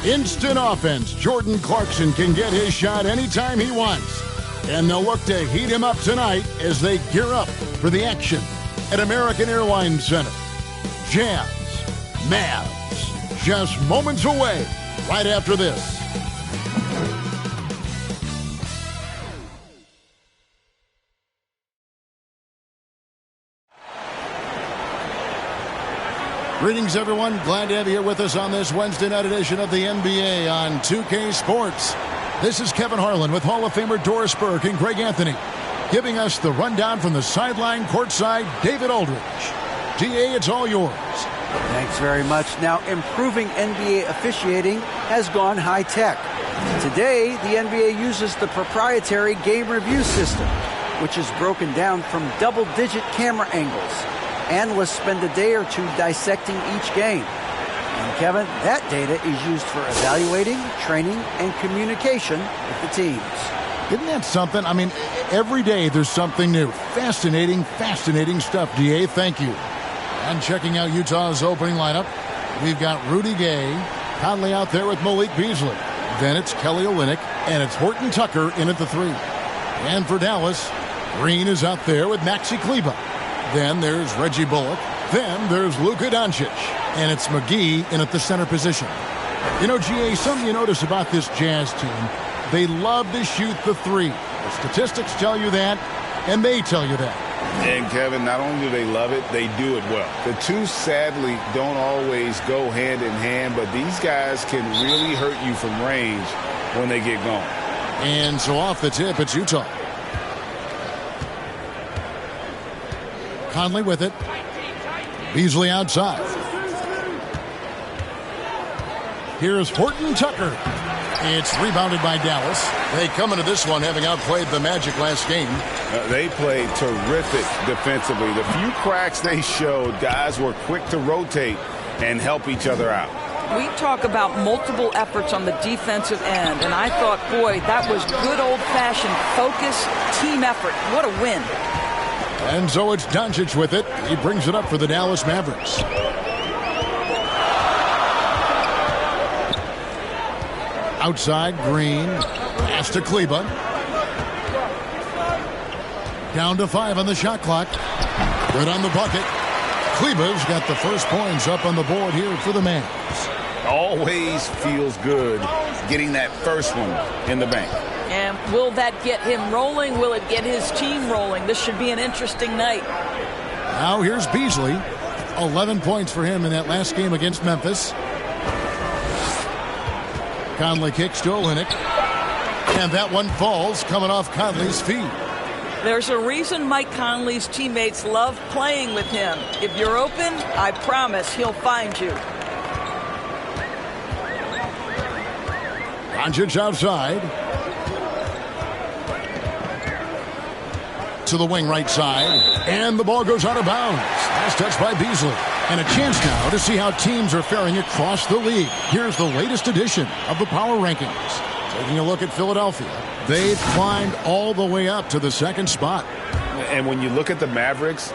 Instant offense. Jordan Clarkson can get his shot anytime he wants. And they'll look to heat him up tonight as they gear up for the action at American Airlines Center. Jazz, Mavs, just moments away right after this. Greetings, everyone. Glad to have you here with us on this Wednesday night edition of the NBA on 2K Sports. This is Kevin Harlan with Hall of Famer Doris Burke and Greg Anthony, giving us the rundown from the sideline courtside, David Aldridge. DA, it's all yours. Thanks very much. Now, improving NBA officiating has gone high-tech. Today, the NBA uses the proprietary game review system, which is broken down from double-digit camera angles. Analysts spend a day or two dissecting each game. And Kevin, that data is used for evaluating, training, and communication with the teams. Isn't that something? I mean, every day there's something new. Fascinating stuff, DA. Thank you. And checking out Utah's opening lineup, we've got Rudy Gay, Conley out there with Malik Beasley. Then it's Kelly Olynyk, and it's Horton Tucker in at the 3. And for Dallas, Green is out there with Maxi Kleber. Then there's Reggie Bullock. Then there's Luka Doncic. And it's McGee in at the center position. You know, GA, something you notice about this Jazz team, they love to shoot the 3. The statistics tell you that, and they tell you that. And, Kevin, not only do they love it, they do it well. The two, sadly, don't always go hand in hand, but these guys can really hurt you from range when they get going. And so off the tip, it's Utah. Conley with it. Beasley outside. Here's Horton Tucker. It's rebounded by Dallas. They come into this one having outplayed the Magic last game. They played terrific defensively. The few cracks they showed, guys were quick to rotate and help each other out. We talk about multiple efforts on the defensive end, and I thought, boy, that was good old-fashioned focus, team effort. What a win. And so it's Doncic with it. He brings it up for the Dallas Mavericks. Outside, Green. Pass to Kleber. Down to 5 on the shot clock. Good on the bucket. Kleber's got the first points up on the board here for the Mavs. Always feels good getting that first one in the bank. And will that get him rolling? Will it get his team rolling? This should be an interesting night. Now here's Beasley. 11 points for him in that last game against Memphis. Conley kicks to Olynyk. And that one falls coming off Conley's feet. There's a reason Mike Conley's teammates love playing with him. If you're open, I promise he'll find you. Doncic outside. To the wing right side. And the ball goes out of bounds. Last touch by Beasley. And a chance now to see how teams are faring across the league. Here's the latest edition of the Power Rankings. Taking a look at Philadelphia. They've climbed all the way up to the 2nd spot. And when you look at the Mavericks,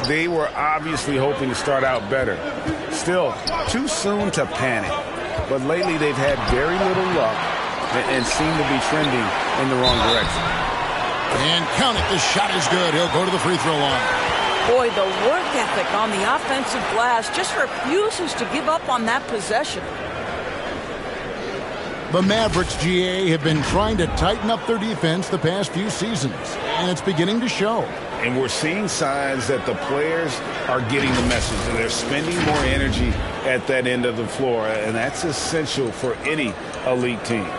they were obviously hoping to start out better. Still, too soon to panic. But lately they've had very little luck and seem to be trending in the wrong direction. And count it, the shot is good. He'll go to the free throw line. Boy, the work ethic on the offensive glass just refuses to give up on that possession. The Mavericks, GA, have been trying to tighten up their defense the past few seasons, and it's beginning to show. And we're seeing signs that the players are getting the message, and they're spending more energy at that end of the floor, and that's essential for any elite team.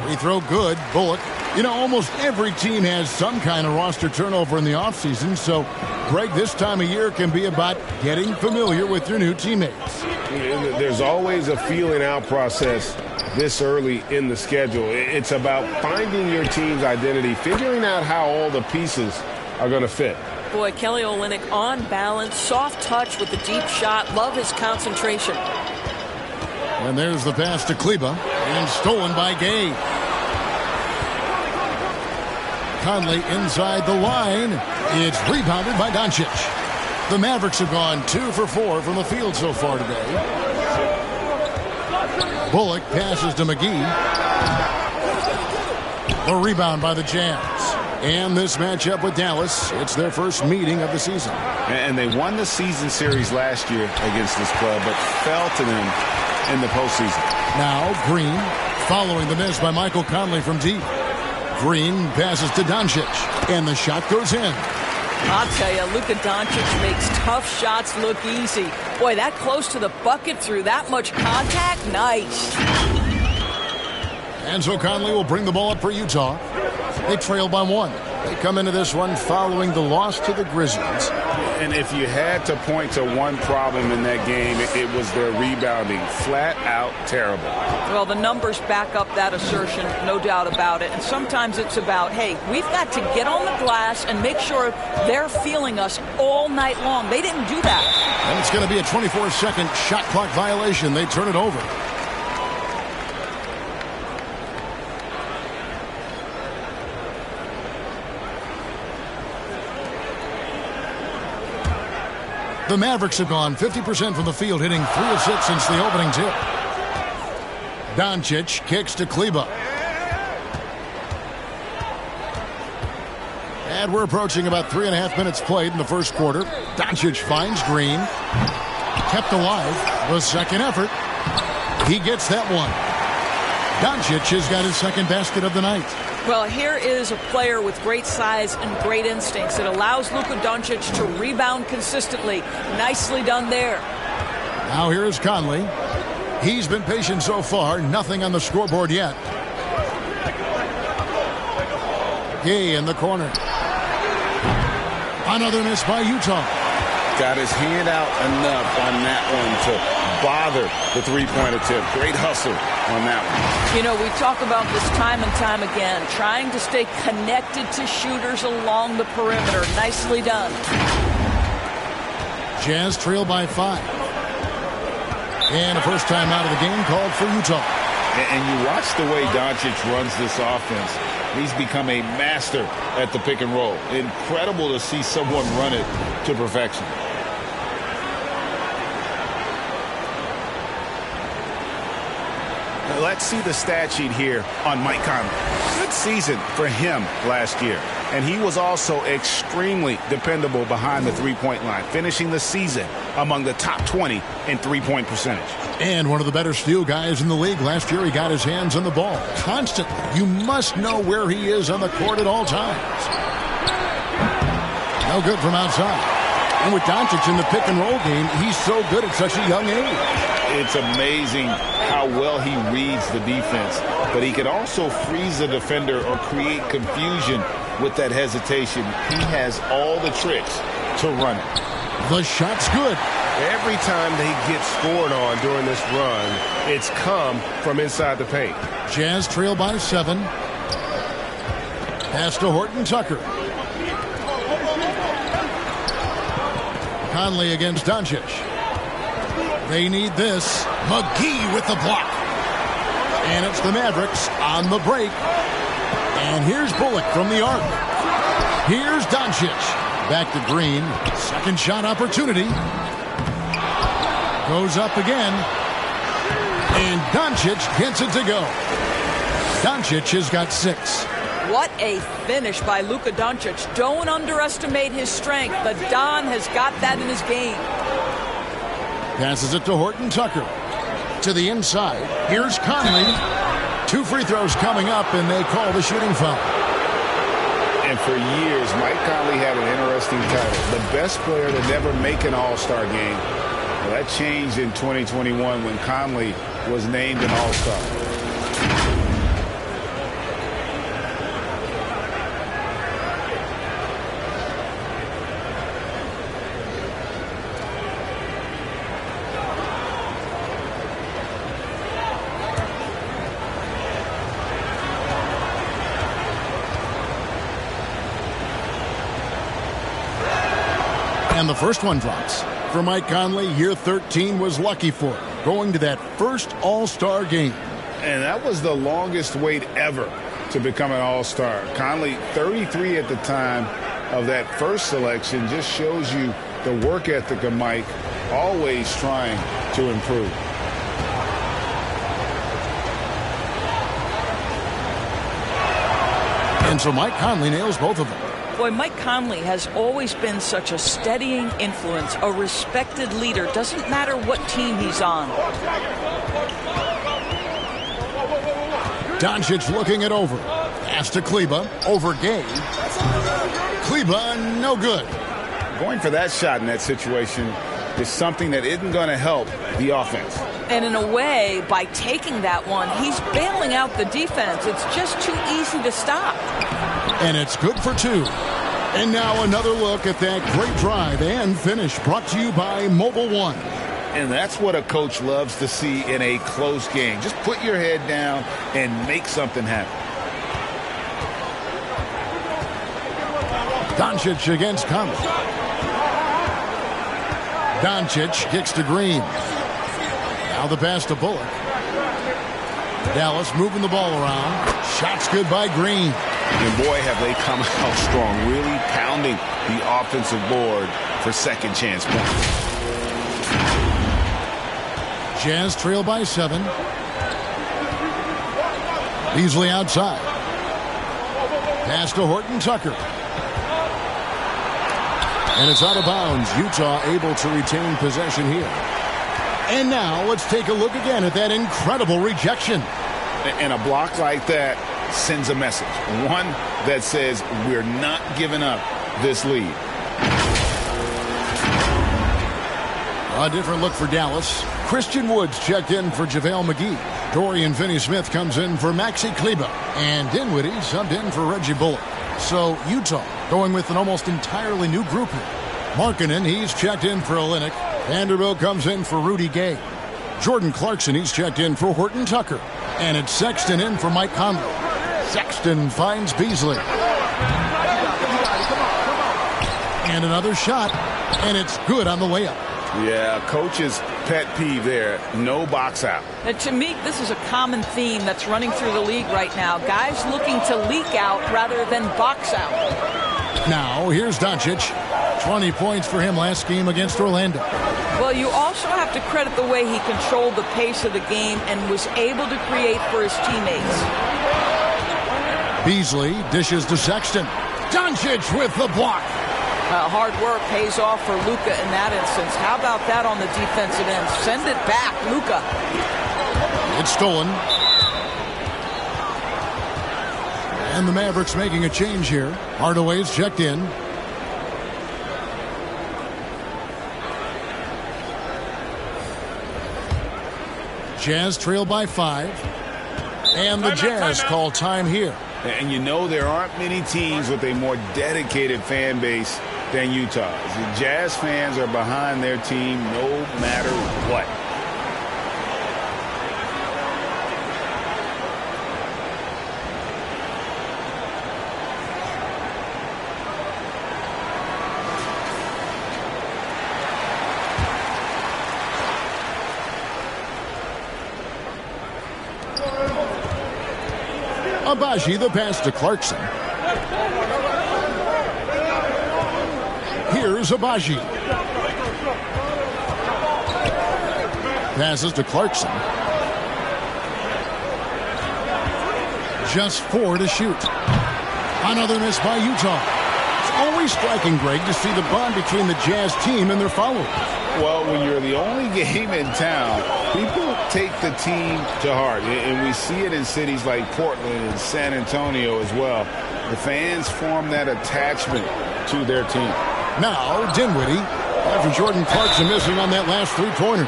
Free throw good. Bullock. You know, almost every team has some kind of roster turnover in the offseason, so, Greg, this time of year can be about getting familiar with your new teammates. There's always a feeling out process this early in the schedule. It's about finding your team's identity, figuring out how all the pieces are going to fit. Boy, Kelly Olynyk on balance, soft touch with the deep shot. Love his concentration. And there's the pass to Kleba, and stolen by Gay. Conley inside the line. It's rebounded by Doncic. The Mavericks have gone 2 for 4 from the field so far today. Bullock passes to McGee. The rebound by the Jazz. And this matchup with Dallas, it's their first meeting of the season. And they won the season series last year against this club, but fell to them in the postseason. Now Green, following the miss by Michael Conley from deep. Green passes to Doncic, and the shot goes in. I'll tell you, Luka Doncic makes tough shots look easy. Boy, that close to the bucket through that much contact, nice. And so Conley will bring the ball up for Utah. They trail by 1. They come into this one following the loss to the Grizzlies. And if you had to point to one problem in that game, it was their rebounding. Flat out terrible. Well, the numbers back up that assertion, no doubt about it. And sometimes it's about, hey, we've got to get on the glass and make sure they're feeling us all night long. They didn't do that. And it's going to be a 24-second shot clock violation. They turn it over. The Mavericks have gone 50% from the field, hitting 3 of 6 since the opening tip. Doncic kicks to Kleba. And we're approaching about 3.5 minutes played in the first quarter. Doncic finds Green. Kept alive. The second effort. He gets that one. Doncic has got his second basket of the night. Well, here is a player with great size and great instincts. It allows Luka Doncic to rebound consistently. Nicely done there. Now here is Conley. He's been patient so far. Nothing on the scoreboard yet. Gay in the corner. Another miss by Utah. Got his hand out enough on that one to bother the three-pointer tip. Great hustle on that one. You know, we talk about this time and time again, trying to stay connected to shooters along the perimeter. Nicely done. Jazz trail by 5. And a first time out of the game called for Utah. And you watch the way Doncic runs this offense. He's become a master at the pick and roll. Incredible to see someone run it to perfection. Let's see the stat sheet here on Mike Conley. Good season for him last year. And he was also extremely dependable behind the three-point line, finishing the season among the top 20 in three-point percentage. And one of the better steal guys in the league. Last year he got his hands on the ball constantly. You must know where he is on the court at all times. No good from outside. And with Doncic in the pick and roll game, he's so good at such a young age. It's amazing how well he reads the defense, but he can also freeze the defender or create confusion with that hesitation. He has all the tricks to run it. The shot's good. Every time they get scored on during this run, it's come from inside the paint. Jazz trail by 7. Pass to Horton Tucker. Conley against Doncic. They need this. McGee with the block. And it's the Mavericks on the break. And here's Bullock from the arc. Here's Doncic. Back to Green. Second shot opportunity. Goes up again. And Doncic gets it to go. Doncic has got 6. What a finish by Luka Doncic. Don't underestimate his strength. The Don has got that in his game. Passes it to Horton Tucker. To the inside. Here's Conley. 2 free throws coming up, and they call the shooting foul. And for years, Mike Conley had an interesting title. The best player to never make an All-Star game. Well, that changed in 2021 when Conley was named an All-Star. And the first one drops. For Mike Conley, year 13 was lucky for him, going to that first All-Star game. And that was the longest wait ever to become an All-Star. Conley, 33 at the time of that first selection, just shows you the work ethic of Mike, always trying to improve. And so Mike Conley nails both of them. Boy, Mike Conley has always been such a steadying influence, a respected leader. Doesn't matter what team he's on. Doncic looking it over. Pass to Kleba. Over Gay. Kleba, no good. Going for that shot in that situation is something that isn't going to help the offense. And in a way, by taking that one, he's bailing out the defense. It's just too easy to stop. And it's good for two. And now another look at that great drive and finish, brought to you by Mobile One. And that's what a coach loves to see in a close game. Just put your head down and make something happen. Doncic against Conley. Doncic kicks to Green. Now the pass to Bullock. Dallas moving the ball around. Shots good by Green. And boy, have they come out strong, really pounding the offensive board for second chance points. Jazz trail by 7. Beasley outside. Pass to Horton Tucker. And it's out of bounds. Utah able to retain possession here. And now let's take a look again at that incredible rejection. And a block like that sends a message. One that says we're not giving up this lead. A different look for Dallas. Christian Woods checked in for JaVale McGee. Dorian Finney-Smith comes in for Maxi Kleba. And Dinwiddie subbed in for Reggie Bullock. So Utah going with an almost entirely new group here. Markkanen, he's checked in for Olynyk. Vanderbilt comes in for Rudy Gay. Jordan Clarkson, he's checked in for Horton Tucker. And it's Sexton in for Mike Conley. Sexton finds Beasley. And another shot. And it's good on the way up. Yeah, coach's pet peeve there. No box out. And to me, this is a common theme that's running through the league right now. Guys looking to leak out rather than box out. Now, here's Doncic. 20 points for him last game against Orlando. Well, you also have to credit the way he controlled the pace of the game and was able to create for his teammates. Beasley dishes to Sexton. Doncic with the block. Hard work pays off for Luka in that instance. How about that on the defensive end? Send it back, Luka. It's stolen. And the Mavericks making a change here. Hardaway's checked in. Jazz trail by 5. And the Jazz call time here. And you know there aren't many teams with a more dedicated fan base than Utah. The Jazz fans are behind their team no matter what. Abaji, the pass to Clarkson. Here's Abaji. Passes to Clarkson. Just 4 to shoot. Another miss by Utah. It's always striking, Greg, to see the bond between the Jazz team and their followers. Well, when you're the only game in town, people take the team to heart. And we see it in cities like Portland and San Antonio as well. The fans form that attachment to their team. Now, Dinwiddie, after Jordan Clarkson missing on that last three-pointer.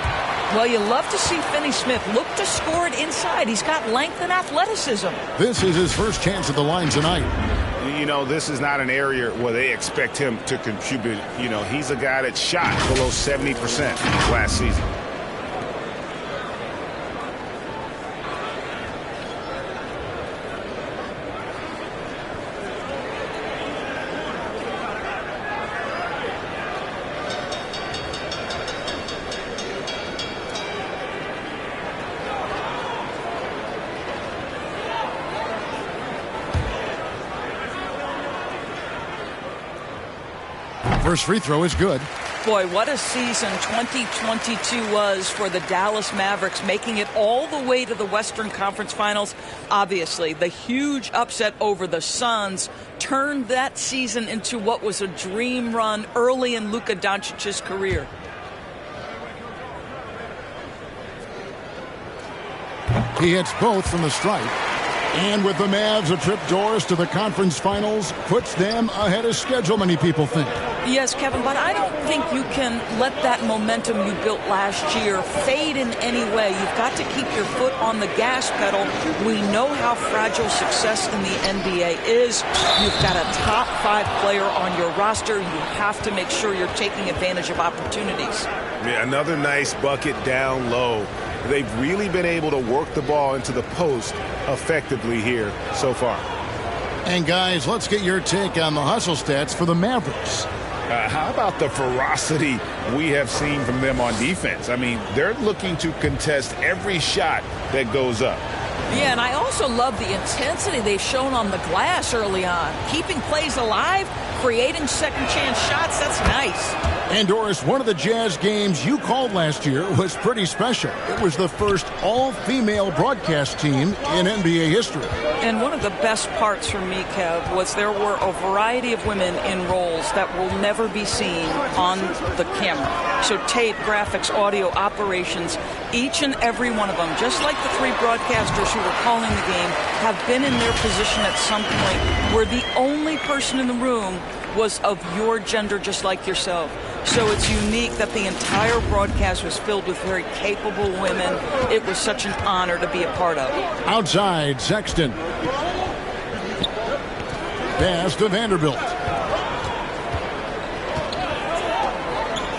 Well, you love to see Finney-Smith look to score it inside. He's got length and athleticism. This is his first chance at the line tonight. You know, this is not an area where they expect him to contribute. You know, he's a guy that shot below 70% last season. First free throw is good. Boy, what a season 2022 was for the Dallas Mavericks, making it all the way to the Western Conference Finals. Obviously, the huge upset over the Suns turned that season into what was a dream run early in Luka Doncic's career. He hits both from the stripe. And with the Mavs, a trip doors to the conference finals puts them ahead of schedule, many people think. Yes, Kevin, but I don't think you can let that momentum you built last year fade in any way. You've got to keep your foot on the gas pedal. We know how fragile success in the NBA is. You've got a top 5 player on your roster. You have to make sure you're taking advantage of opportunities. Yeah, another nice bucket down low. They've really been able to work the ball into the post effectively here so far. And guys, let's get your take on the hustle stats for the Mavericks. How about the ferocity we have seen from them on defense? I mean, they're looking to contest every shot that goes up. Yeah, and I also love the intensity they've shown on the glass early on. Keeping plays alive, creating second chance shots, that's nice. And Doris, one of the Jazz games you called last year was pretty special. It was the first all-female broadcast team in NBA history. And one of the best parts for me, Kev, was there were a variety of women in roles that will never be seen on the camera. So tape, graphics, audio, operations, each and every one of them, just like the 3 broadcasters who were calling the game, have been in their position at some point where the only person in the room was of your gender, just like yourself. So it's unique that the entire broadcast was filled with very capable women. It was such an honor to be a part of. Outside, Sexton. Pass to Vanderbilt.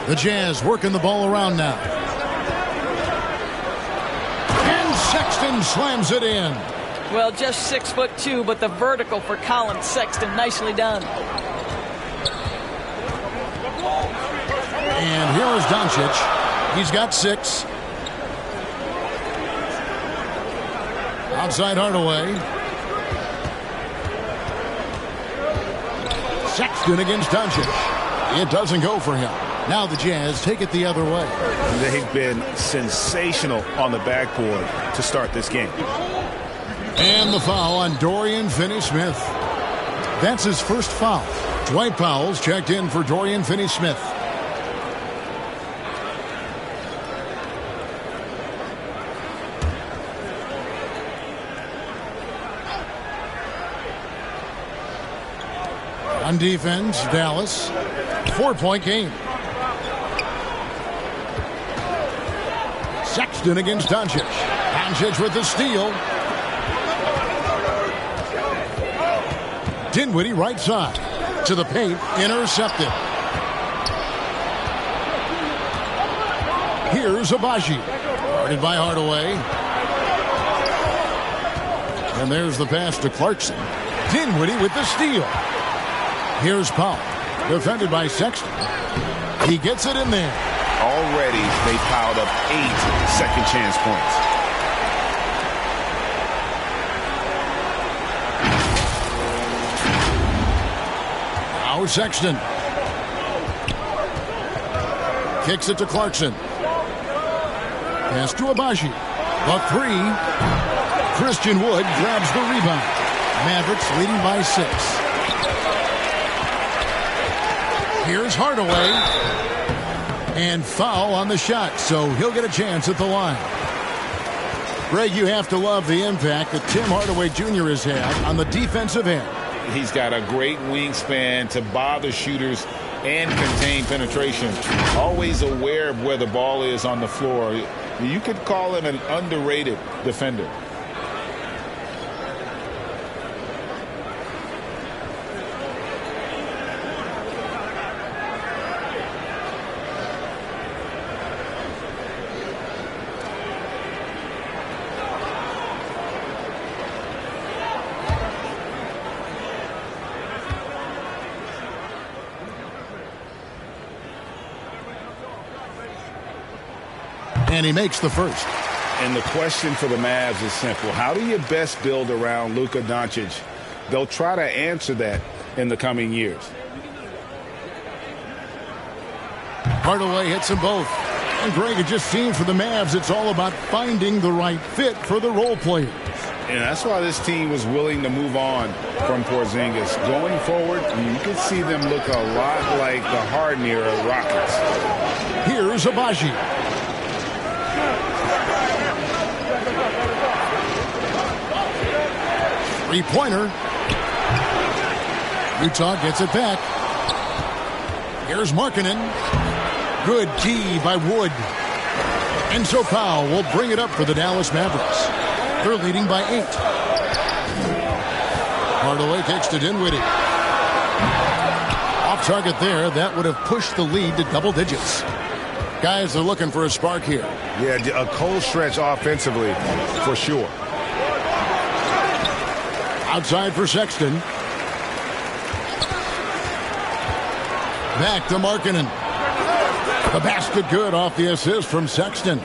The Jazz working the ball around now. And Sexton slams it in. Well, just 6'2", but the vertical for Colin Sexton, nicely done. And here is Doncic. He's got 6. Outside Hardaway. Sexton against Doncic. It doesn't go for him. Now the Jazz take it the other way. They've been sensational on the backboard to start this game. And the foul on Dorian Finney-Smith. That's his first foul. Dwight Powell's checked in for Dorian Finney-Smith. On defense, Dallas. 4-point game. Sexton against Doncic. Doncic with the steal. Dinwiddie right side. To the paint. Intercepted. Here's Abaji. Guarded by Hardaway. And there's the pass to Clarkson. Dinwiddie with the steal. Here's Powell. Defended by Sexton. He gets it in there. Already, they piled up 8 second chance points. Now Sexton. Kicks it to Clarkson. Pass to Abaji. The 3. Christian Wood grabs the rebound. Mavericks leading by 6. Here's Hardaway. And foul on the shot, so he'll get a chance at the line. Greg, you have to love the impact that Tim Hardaway Jr. has had on the defensive end. He's got a great wingspan to bother shooters and contain penetration. Always aware of where the ball is on the floor. You could call him an underrated defender. And he makes the first. And the question for the Mavs is simple. How do you best build around Luka Doncic? They'll try to answer that in the coming years. Hardaway hits them both. And Greg, it just seems for the Mavs, it's all about finding the right fit for the role players. And that's why this team was willing to move on from Porzingis. Going forward, you can see them look a lot like the Harden-era Rockets. Here's Abaji. Three-pointer. Utah gets it back. Here's Markkanen. Good key by Wood. And so Powell will bring it up for the Dallas Mavericks. They're leading by 8. Hardaway kicks to Dinwiddie. Off target there. That would have pushed the lead to double digits. Guys are looking for a spark here. Yeah, a cold stretch offensively for sure. Outside for Sexton. Back to Markkanen. The basket good off the assist from Sexton.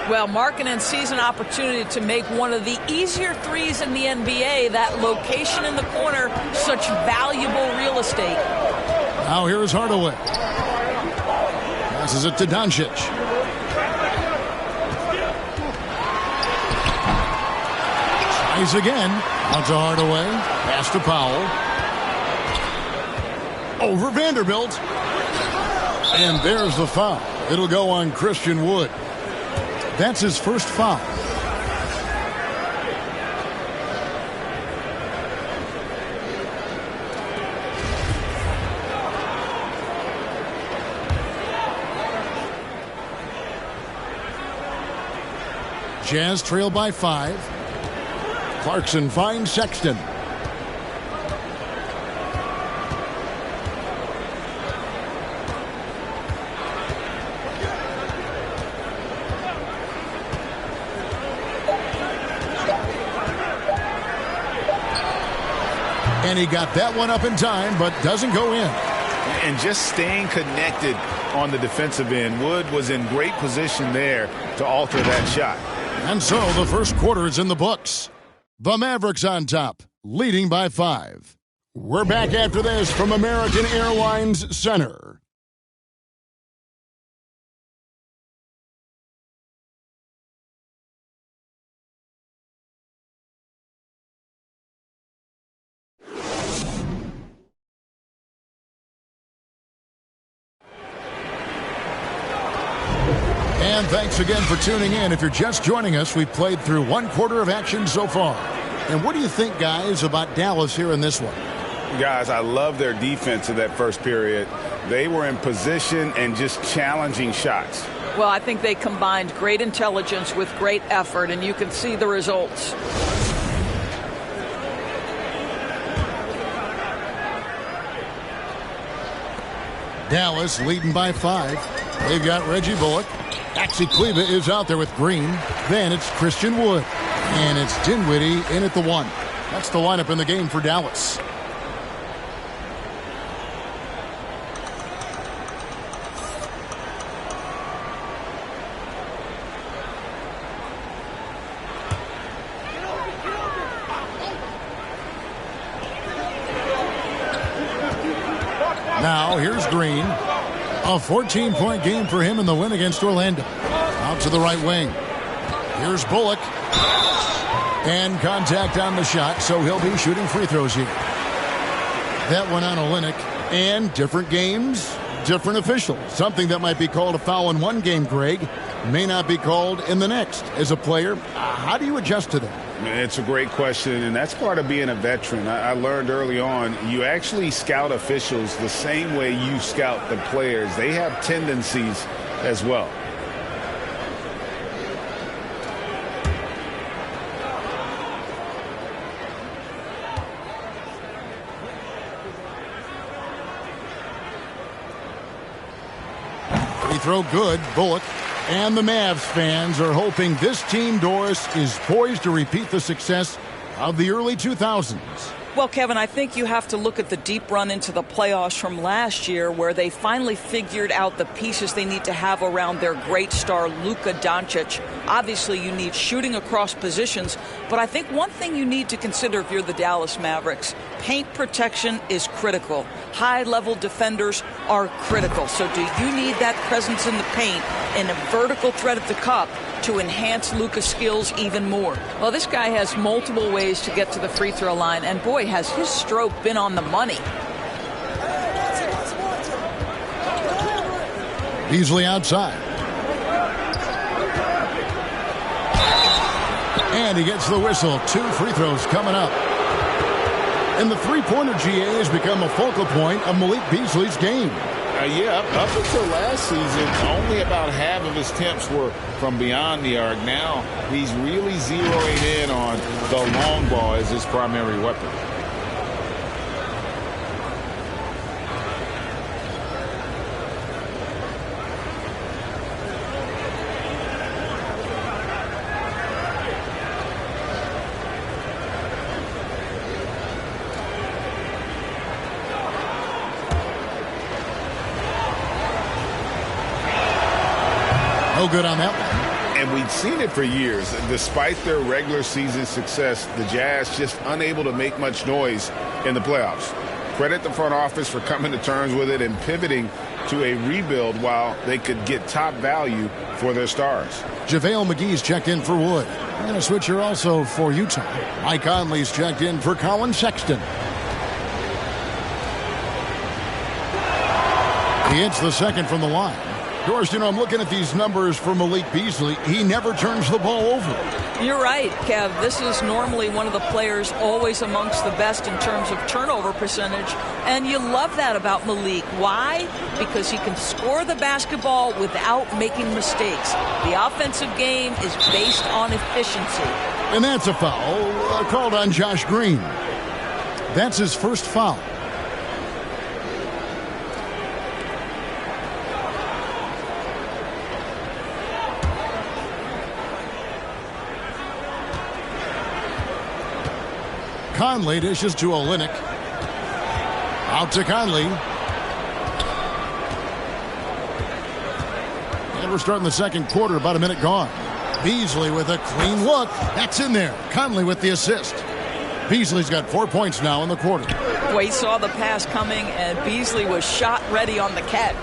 Well, Markkanen sees an opportunity to make one of the easier threes in the NBA. That location in the corner, such valuable real estate. Now here's Hardaway. Passes it to Doncic. Tries again. Out to Hardaway. Pass to Powell. Over Vanderbilt. And there's the foul. It'll go on Christian Wood. That's his first foul. Jazz trail by 5. Clarkson finds Sexton. And he got that one up in time, but doesn't go in. And just staying connected on the defensive end. Wood was in great position there to alter that shot. And so the first quarter is in the books. The Mavericks on top, leading by 5. We're back after this from American Airlines Center. And thanks again for tuning in. If you're just joining us, we've played through one quarter of action so far. And what do you think, guys, about Dallas here in this one? Guys, I love their defense in that first period. They were in position and just challenging shots. Well, I think they combined great intelligence with great effort, and you can see the results. Dallas leading by 5. They've got Reggie Bullock. Maxi Kleber is out there with Green. Then it's Christian Wood. And it's Dinwiddie in at the 1. That's the lineup in the game for Dallas. Now here's Green. A 14-point game for him in the win against Orlando. Out to the right wing. Here's Bullock. And contact on the shot, so he'll be shooting free throws here. That one on Olynyk. And different games, different officials. Something that might be called a foul in one game, Greg, may not be called in the next. As a player, how do you adjust to that? It's a great question, and that's part of being a veteran. I learned early on, you actually scout officials the same way you scout the players. They have tendencies as well. Free throw good, Bullock. And the Mavs fans are hoping this team, Doris, is poised to repeat the success of the early 2000s. Well, Kevin, I think you have to look at the deep run into the playoffs from last year where they finally figured out the pieces they need to have around their great star, Luka Doncic. Obviously, you need shooting across positions, but I think one thing you need to consider if you're the Dallas Mavericks, paint protection is critical. High-level defenders are critical. So do you need that presence in the paint and a vertical threat at the cup to enhance Luka's skills even more? Well, this guy has multiple ways to get to the free throw line, and boy, has his stroke been on the money. Beasley outside. And he gets the whistle. 2 free throws coming up. And the three-pointer, GA, has become a focal point of Malik Beasley's game. Yeah, up until last season, only about half of his attempts were from beyond the arc. Now he's really zeroing in on the long ball as his primary weapon. No good on that one. And we've seen it for years. Despite their regular season success, the Jazz just unable to make much noise in the playoffs. Credit the front office for coming to terms with it and pivoting to a rebuild while they could get top value for their stars. JaVale McGee's checked in for Wood. And a switcher also for Utah. Mike Conley's checked in for Colin Sexton. He hits the second from the line. Doris, I'm looking at these numbers for Malik Beasley. He never turns the ball over. You're right, Kev. This is normally one of the players always amongst the best in terms of turnover percentage. And you love that about Malik. Why? Because he can score the basketball without making mistakes. The offensive game is based on efficiency. And that's a foul called on Josh Green. That's his first foul. Conley dishes to Olynyk. Out to Conley. And we're starting the second quarter, about a minute gone. Beasley with a clean look. That's in there. Conley with the assist. Beasley's got 4 points now in the quarter. Well, he saw the pass coming, and Beasley was shot ready on the catch.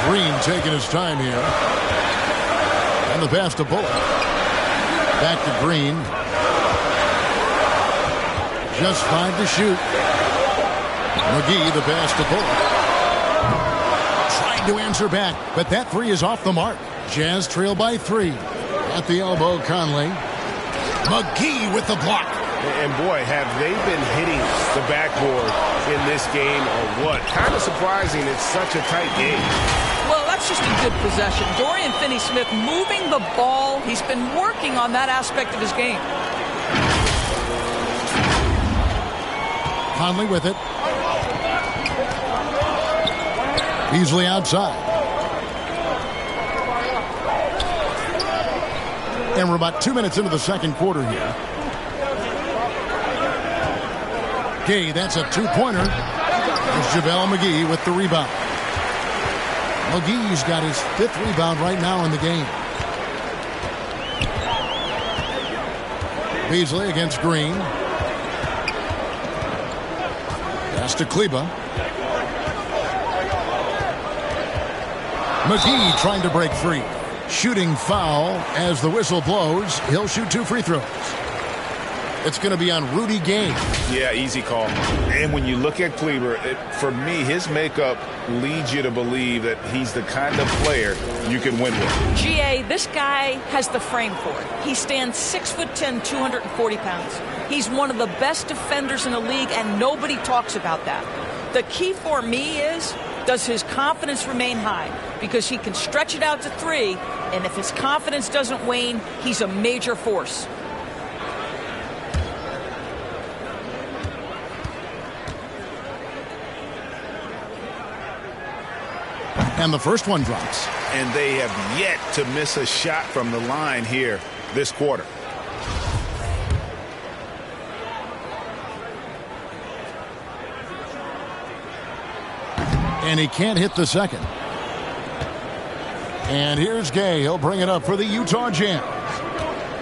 Green taking his time here. And the pass to Bullock. Back to Green. Just 5 to shoot. McGee, the pass to Bullock. Trying to answer back, but that 3 is off the mark. Jazz trail by 3. At the elbow, Conley. McGee with the block. And boy, have they been hitting the backboard in this game or what? Kind of surprising it's such a tight game. Well, that's just a good possession. Dorian Finney-Smith moving the ball. He's been working on that aspect of his game. Conley with it. Beasley outside. And we're about 2 minutes into the second quarter here. Gay, that's a 2-pointer. There's JaVale McGee with the rebound. McGee's got his 5th rebound right now in the game. Beasley against Green. Pass to Kleba. McGee trying to break free. Shooting foul as the whistle blows. He'll shoot 2 free throws. It's going to be on Rudy Gay. Yeah, easy call. And when you look at Kleber, for me, his makeup leads you to believe that he's the kind of player you can win with. GA, this guy has the frame for it. He stands 6'10", 240 pounds. He's one of the best defenders in the league, and nobody talks about that. The key for me is, does his confidence remain high? Because he can stretch it out to 3, and if his confidence doesn't wane, he's a major force. And the first one drops. And they have yet to miss a shot from the line here this quarter. And he can't hit the second. And here's Gay. He'll bring it up for the Utah Jazz.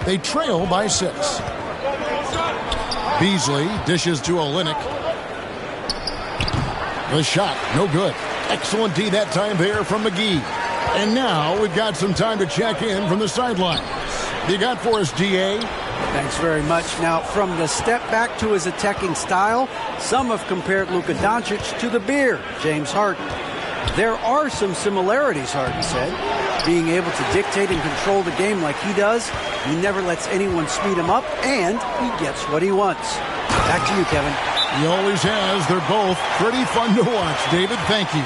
They trail by 6. Beasley dishes to Olynyk. The shot, no good. Excellent D that time there from McGee. And now we've got some time to check in from the sideline. You got for us, DA? Thanks very much. Now, from the step back to his attacking style, some have compared Luka Doncic to the Bear, James Harden. There are some similarities, Harden said. Being able to dictate and control the game like he does, he never lets anyone speed him up, and he gets what he wants. Back to you, Kevin. He always has. They're both pretty fun to watch. David, thank you.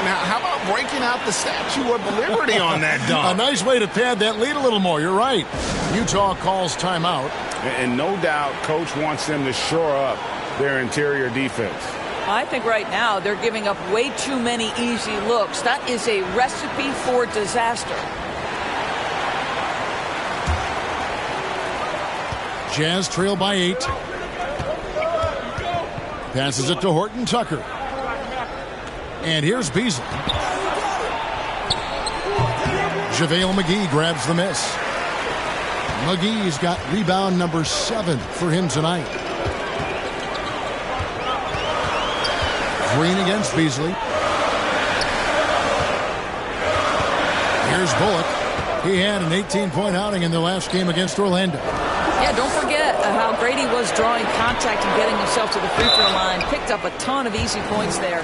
Now, how about breaking out the Statue of Liberty on that dunk? A nice way to pad that lead a little more. You're right. Utah calls timeout. And no doubt, Coach wants them to shore up their interior defense. I think right now they're giving up way too many easy looks. That is a recipe for disaster. Jazz trail by 8. Passes it to Horton Tucker. And here's Beasley. JaVale McGee grabs the miss. McGee's got rebound number 7 for him tonight. Green against Beasley. Here's Bullock. He had an 18-point outing in the last game against Orlando. Yeah, don't forget how great he was drawing contact and getting himself to the free throw line. Picked up a ton of easy points there.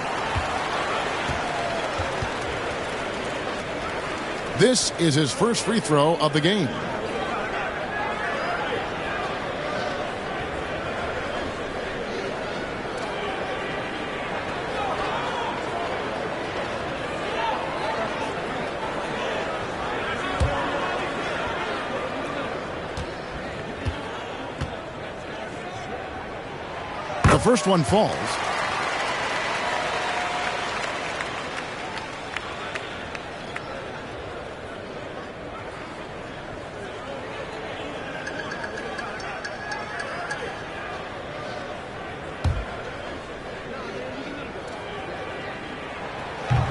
This is his first free throw of the game. The first one falls.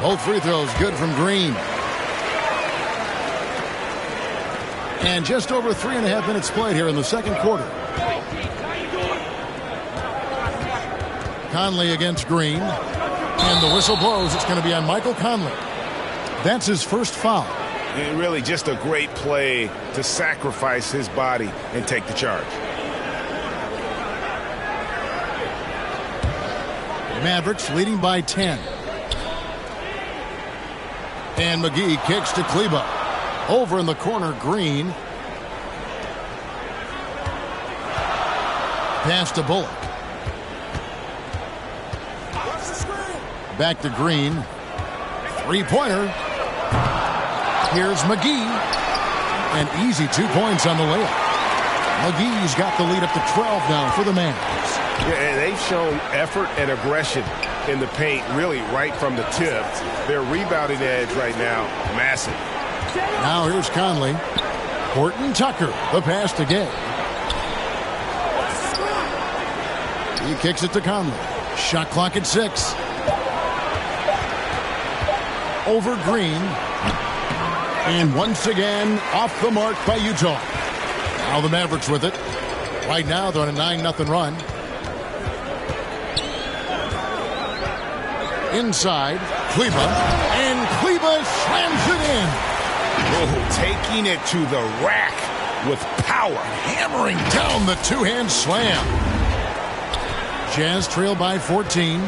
Both free throws good from Green. And just over 3.5 minutes played here in the second quarter. Conley against Green. And the whistle blows. It's going to be on Michael Conley. That's his first foul. And really just a great play to sacrifice his body and take the charge. Mavericks leading by 10. And McGee kicks to Kleba. Over in the corner, Green. Pass to Bullock. Back to Green. Three-pointer. Here's McGee. An easy 2 points on the layup. McGee's got the lead up to 12 now for the Mavs. Yeah, they've shown effort and aggression in the paint, really right from the tip. Their rebounding edge right now, massive. Now here's Conley. Horton Tucker, the pass to Gay. He kicks it to Conley. Shot clock at 6. Over Green. And once again, off the mark by Utah. Now the Mavericks with it. Right now they're on a 9-0 run. Inside, Kleba. And Kleba slams it in. Oh, taking it to the rack with power. Hammering down the two-hand slam. Jazz trail by 14.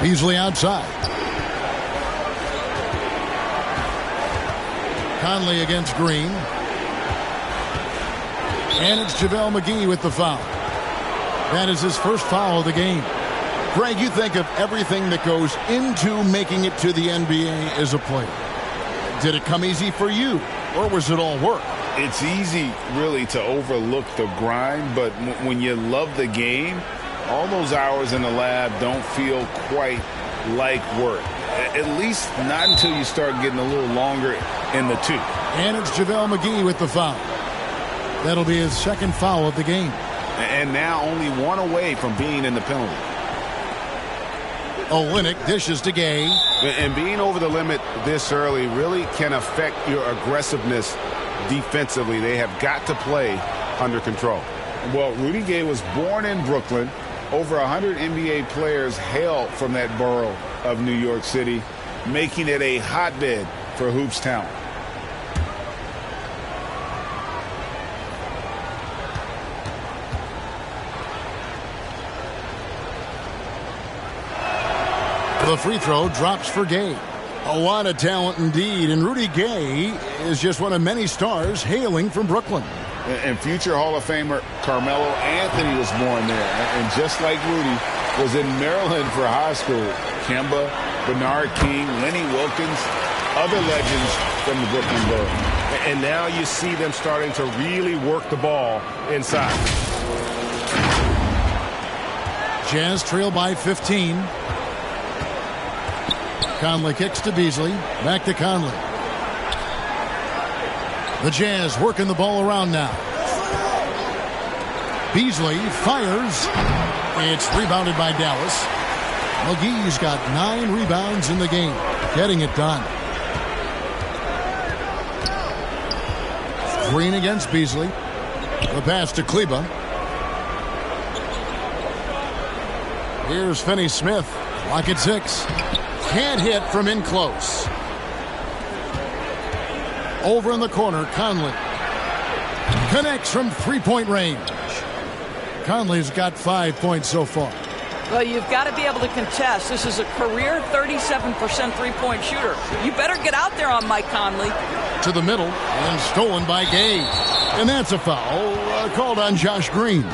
Beasley outside. Conley against Green. And it's JaVale McGee with the foul. That is his first foul of the game. Greg, you think of everything that goes into making it to the NBA as a player. Did it come easy for you, or was it all work? It's easy, really, to overlook the grind, but when you love the game, all those hours in the lab don't feel quite like work. At least not until you start getting a little longer in the tooth. And it's JaVale McGee with the foul. That'll be his second foul of the game. And now only one away from being in the penalty. Olynyk dishes to Gay. And being over the limit this early really can affect your aggressiveness defensively. They have got to play under control. Well, Rudy Gay was born in Brooklyn. Over 100 NBA players hail from that borough of New York City, making it a hotbed for hoops talent. The free throw drops for Gay. A lot of talent indeed, and Rudy Gay is just one of many stars hailing from Brooklyn. And future Hall of Famer Carmelo Anthony was born there. And just like Rudy, was in Maryland for high school. Kemba, Bernard King, Lenny Wilkins, other legends from the Brooklyn borough. And now you see them starting to really work the ball inside. Jazz trail by 15. Conley kicks to Beasley. Back to Conley. The Jazz working the ball around now. Beasley fires. It's rebounded by Dallas. McGee's got 9 rebounds in the game. Getting it done. Green against Beasley. The pass to Kleba. Here's Finney-Smith. Lock at 6. Can't hit from in close. Over in the corner, Conley. Connects from three-point range. Conley's got 5 points so far. Well, you've got to be able to contest. This is a career 37% three-point shooter. You better get out there on Mike Conley. To the middle, and stolen by Gay. And that's a foul called on Josh Green.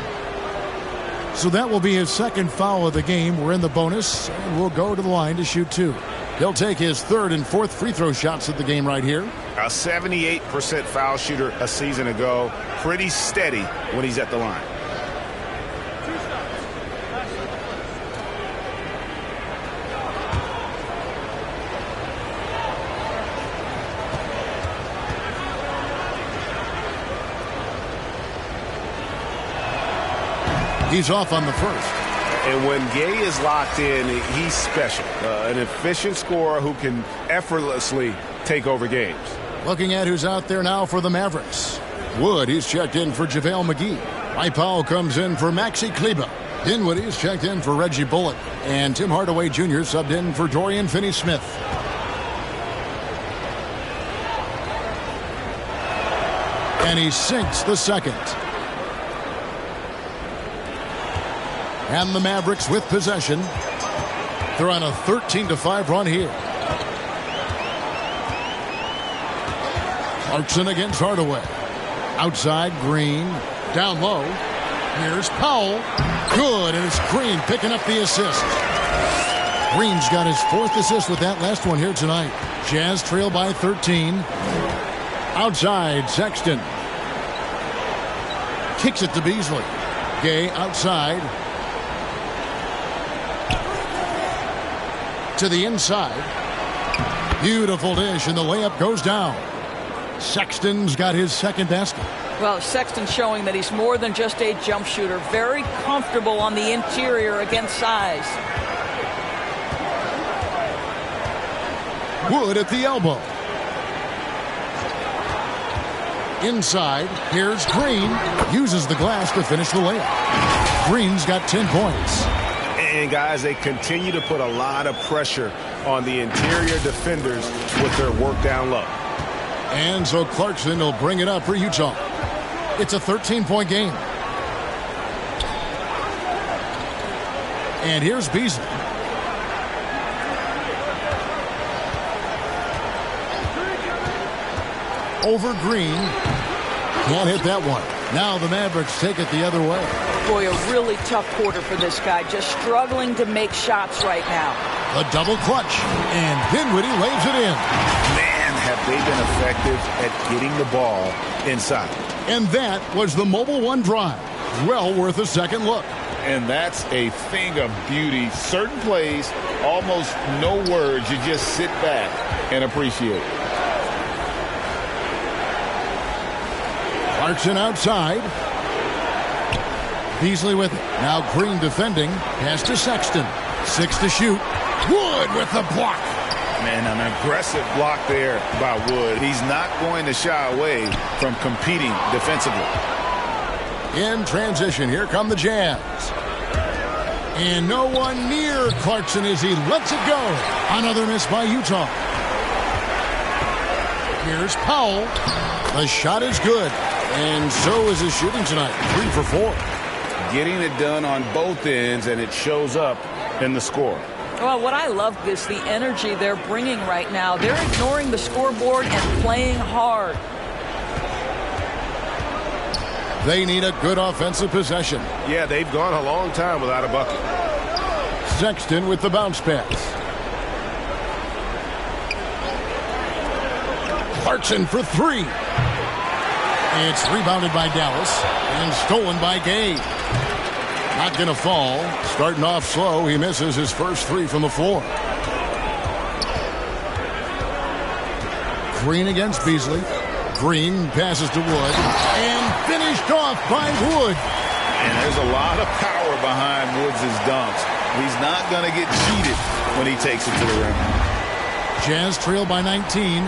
So that will be his second foul of the game. We're in the bonus, and we'll go to the line to shoot 2. He'll take his 3rd and 4th free throw shots of the game right here. A 78% foul shooter a season ago. Pretty steady when he's at the line. He's off on the first. And when Gay is locked in, he's special. An efficient scorer who can effortlessly take over games. Looking at who's out there now for the Mavericks. Wood, he's checked in for JaVale McGee. Mike Powell comes in for Maxi Kleba. Dinwiddie's checked in for Reggie Bullock. And Tim Hardaway Jr. subbed in for Dorian Finney-Smith. And he sinks the second. And the Mavericks with possession. They're on a 13-5 run here. Clarkson against Hardaway. Outside, Green. Down low. Here's Powell. Good, and it's Green picking up the assist. Green's got his 4th assist with that last one here tonight. Jazz trail by 13. Outside, Sexton. Kicks it to Beasley. Gay outside. To the inside. Beautiful dish, and the layup goes down. Sexton's got his 2nd basket. Well, Sexton's showing that he's more than just a jump shooter. Very comfortable on the interior against size. Wood at the elbow. Inside, here's Green. Uses the glass to finish the layup. Green's got 10 points. And guys, they continue to put a lot of pressure on the interior defenders with their work down low. And so Clarkson will bring it up for Utah. It's a 13-point game. And here's Beasley. Over Green. Can't hit that one. Now the Mavericks take it the other way. Boy, a really tough quarter for this guy. Just struggling to make shots right now. A double clutch. And Dinwiddie lays it in. Man, have they been effective at getting the ball inside. And that was the Mobile One drive. Well worth a second look. And that's a thing of beauty. Certain plays, almost no words. You just sit back and appreciate. Clarkson outside. Beasley with it. Now Green defending. Pass to Sexton. 6 to shoot. Wood with the block. Man, an aggressive block there by Wood. He's not going to shy away from competing defensively. In transition, here come the Jazz. And no one near Clarkson as he lets it go. Another miss by Utah. Here's Powell. The shot is good. And so is his shooting tonight. 3 for 4. Getting it done on both ends, and it shows up in the score. Well, what I love is the energy they're bringing right now. They're ignoring the scoreboard and playing hard. They need a good offensive possession. Yeah, they've gone a long time without a bucket. Sexton with the bounce pass. Clarkson for 3. It's rebounded by Dallas and stolen by Gay. Not going to fall. Starting off slow, he misses his first 3 from the floor. Green against Beasley. Green passes to Wood and finished off by Wood. And there's a lot of power behind Woods' dunks. He's not going to get cheated when he takes it to the rim. Jazz trail by 19.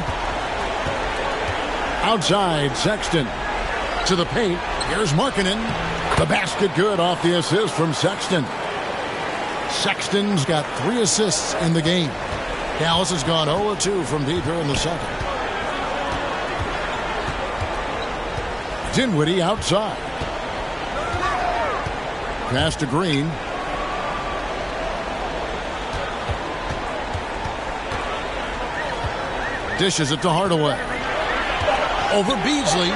Outside, Sexton to the paint. Here's Markkanen. The basket good off the assist from Sexton. Sexton's got 3 assists in the game. Dallas has gone 0-2 from deep here in the second. Dinwiddie outside. Pass to Green. Dishes it to Hardaway. Over Beasley.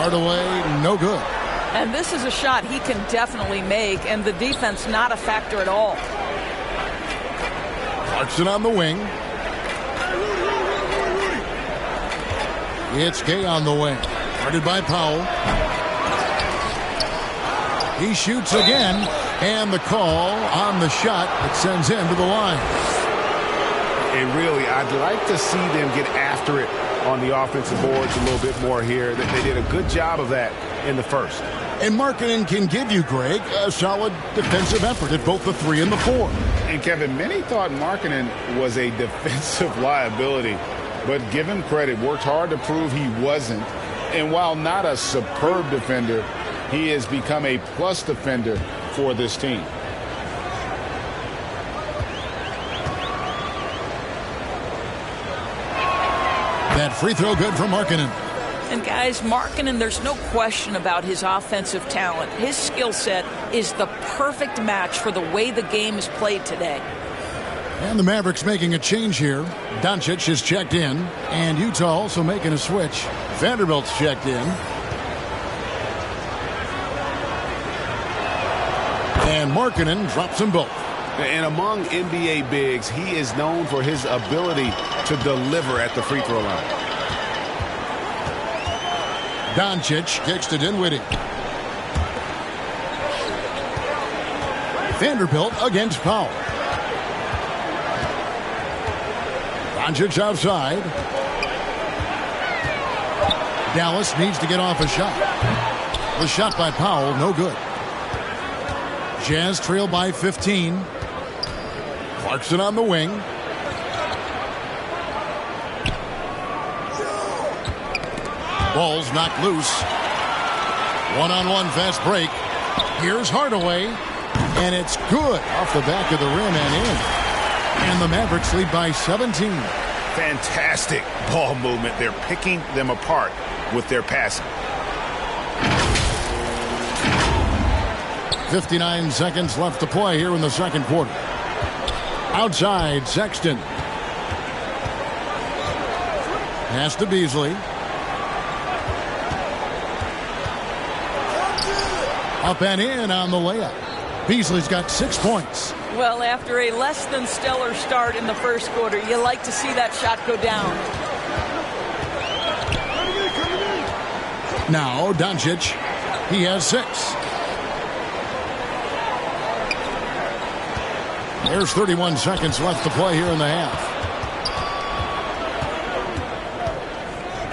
Hardaway, no good. And this is a shot he can definitely make, and the defense not a factor at all. Clarkson on the wing. It's Gay on the wing. Guarded by Powell. He shoots again, and the call on the shot that sends him to the line. And really, I'd like to see them get after it on the offensive boards a little bit more here. They did a good job of that in the first. And Markkanen can give you, Greg, a solid defensive effort at both the 3 and the 4. And Kevin, many thought Markkanen was a defensive liability, but give him credit, worked hard to prove he wasn't. And while not a superb defender, he has become a plus defender for this team. That free throw good for Markkanen. And guys, Markkanen, there's no question about his offensive talent. His skill set is the perfect match for the way the game is played today. And the Mavericks making a change here. Doncic is checked in, and Utah also making a switch. Vanderbilt's checked in. And Markkanen drops them both. And among NBA bigs, he is known for his ability to deliver at the free throw line. Doncic kicks to Dinwiddie. Vanderbilt against Powell. Doncic outside. Dallas needs to get off a shot. The shot by Powell, no good. Jazz trail by 15. Clarkson on the wing. Ball's knocked loose. One-on-one fast break. Here's Hardaway. And it's good off the back of the rim and in. And the Mavericks lead by 17. Fantastic ball movement. They're picking them apart with their passing. 59 seconds left to play here in the second quarter. Outside, Sexton. Pass to Beasley. Up and in on the layup. Beasley's got 6 points. Well, after a less than stellar start in the first quarter, you like to see that shot go down. Now, Doncic. He has 6. There's 31 seconds left to play here in the half.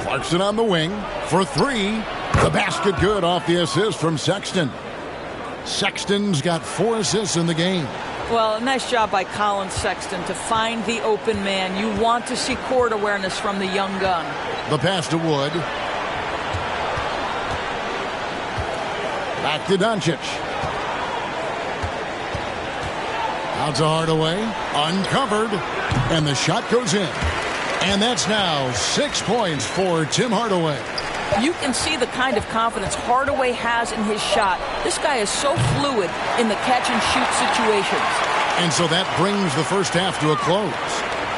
Clarkson on the wing for 3. The basket good off the assist from Sexton. Sexton's got 4 assists in the game. Well, nice job by Colin Sexton to find the open man. You want to see court awareness from the young gun. The pass to Wood. Back to Doncic. Out to Hardaway. Uncovered. And the shot goes in. And that's now 6 points for Tim Hardaway. You can see the kind of confidence Hardaway has in his shot. This guy is so fluid in the catch-and-shoot situations. And so that brings the first half to a close.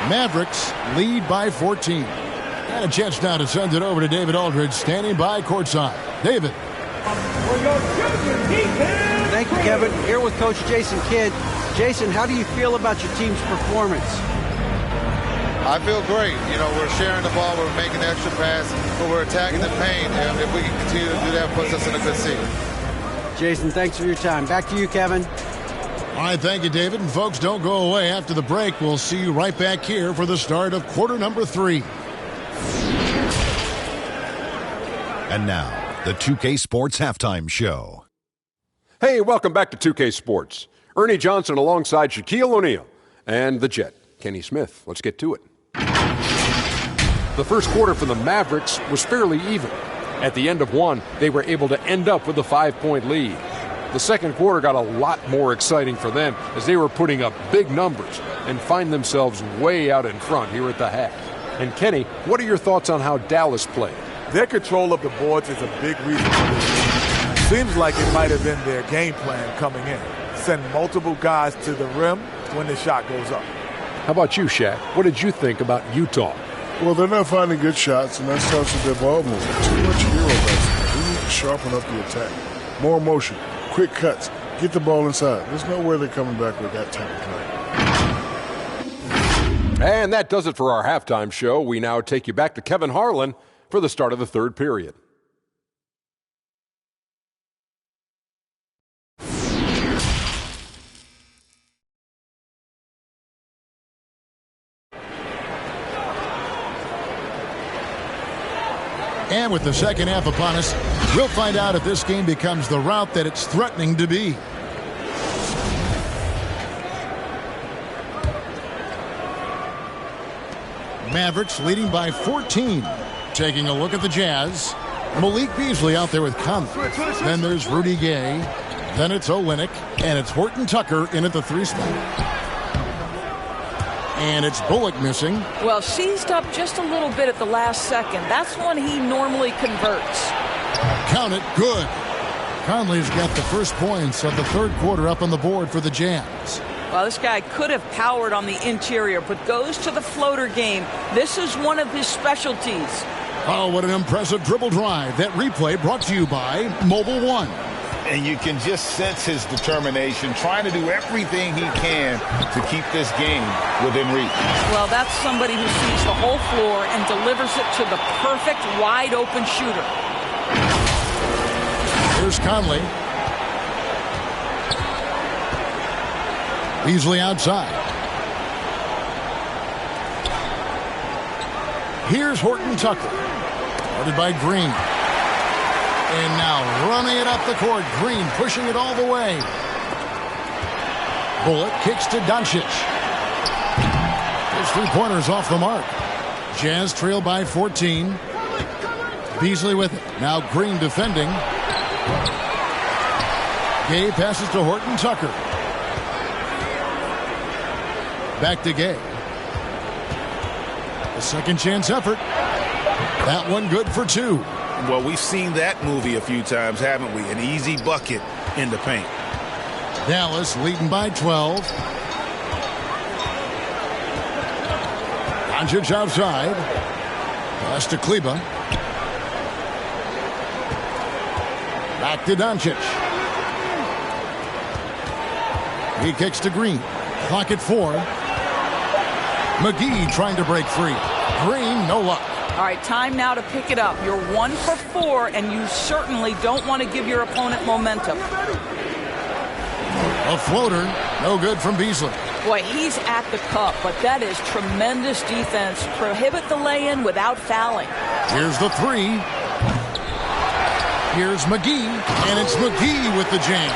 Mavericks lead by 14. And a chance now to send it over to David Aldridge, standing by courtside. David. Thank you, Kevin. Here with Coach Jason Kidd. Jason, how do you feel about your team's performance? I feel great. You know, we're sharing the ball, we're making the extra pass, but we're attacking the paint, and if we can continue to do that, puts us in a good seat. Jason, thanks for your time. Back to you, Kevin. All right, thank you, David. And folks, don't go away. After the break, we'll see you right back here for the start of quarter number 3. And now, the 2K Sports Halftime Show. Hey, welcome back to 2K Sports. Ernie Johnson alongside Shaquille O'Neal and the Jet, Kenny Smith. Let's get to it. The first quarter for the Mavericks was fairly even. At the end of one, they were able to end up with a 5-point lead. The second quarter got a lot more exciting for them as they were putting up big numbers and find themselves way out in front here at the half. And Kenny, what are your thoughts on how Dallas played? Their control of the boards is a big reason for this. Seems like it might have been their game plan coming in. Send multiple guys to the rim when the shot goes up. How about you, Shaq? What did you think about Utah? Well, they're not finding good shots, and that starts with their ball movement. Too much hero basket. We need to sharpen up the attack. More motion, quick cuts, get the ball inside. There's nowhere they're coming back with that type of play. And that does it for our halftime show. We now take you back to Kevin Harlan for the start of the third period. And with the second half upon us, we'll find out if this game becomes the route that it's threatening to be. Mavericks leading by 14. Taking a look at the Jazz. Malik Beasley out there with Conley. Then there's Rudy Gay. Then it's Olynyk. And it's Horton Tucker in at the 3 spot. And it's Bullock missing. Well, seized up just a little bit at the last second. That's when he normally converts. Count it. Good. Conley's got the first points of the third quarter up on the board for the Jazz. Well, this guy could have powered on the interior, but goes to the floater game. This is one of his specialties. Oh, what an impressive dribble drive. That replay brought to you by Mobile One. And you can just sense his determination, trying to do everything he can to keep this game within reach. Well, that's somebody who sees the whole floor and delivers it to the perfect wide-open shooter. Here's Conley. Beasley outside. Here's Horton Tucker. Guarded by Green. And now running it up the court. Green pushing it all the way. Bullock kicks to Doncic. His 3-pointers off the mark. Jazz trail by 14. Beasley with it. Now Green defending. Gay passes to Horton Tucker. Back to Gay. A second chance effort. That one good for 2. Well, we've seen that movie a few times, haven't we? An easy bucket in the paint. Dallas leading by 12. Doncic outside. Pass to Kleba. Back to Doncic. He kicks to Green. Clock at 4. McGee trying to break free. Green, no luck. All right, time now to pick it up. You're 1 for 4, and you certainly don't want to give your opponent momentum. A floater, no good from Beasley. Boy, he's at the cup, but that is tremendous defense. Prohibit the lay-in without fouling. Here's the 3. Here's McGee, and it's McGee with the jam.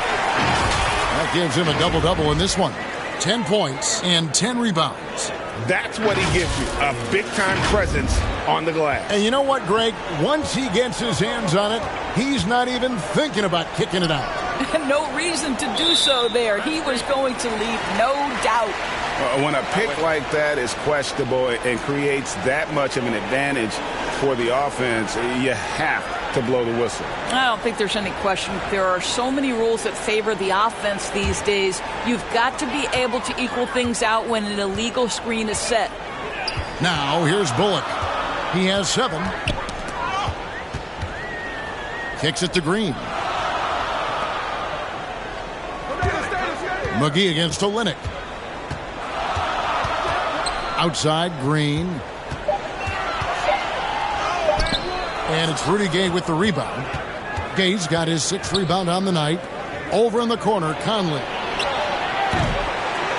That gives him a double-double in this one. 10 points and 10 rebounds. That's what he gives you, a big-time presence on the glass. And you know what, Greg? Once he gets his hands on it, he's not even thinking about kicking it out. No reason to do so there. He was going to leave, no doubt. When a pick like that is questionable and creates that much of an advantage for the offense, you have to blow the whistle. I don't think there's any question. There are so many rules that favor the offense these days. You've got to be able to equal things out when an illegal screen is set. Now, here's Bullock. He has 7. Kicks it to Green. McGee against Olynyk. Outside, Green. And it's Rudy Gay with the rebound. Gay's got his 6th rebound on the night. Over in the corner, Conley.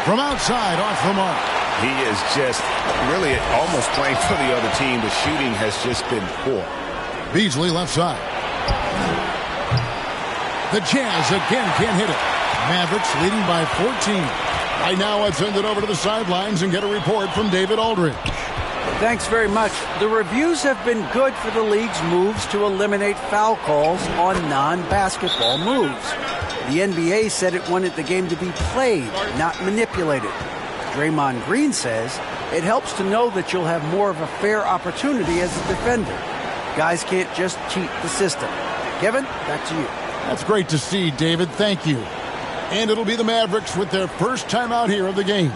From outside, off the mark. He is just really almost playing for the other team. The shooting has just been poor. Beasley left side. The Jazz again can't hit it. Mavericks leading by 14. Right now, let's send it over to the sidelines and get a report from David Aldridge. Thanks very much. The reviews have been good for the league's moves to eliminate foul calls on non-basketball moves. The NBA said it wanted the game to be played, not manipulated. Draymond Green says it helps to know that you'll have more of a fair opportunity as a defender. Guys can't just cheat the system. Kevin, back to you. That's great to see, David. Thank you. And it'll be the Mavericks with their first time out here of the game.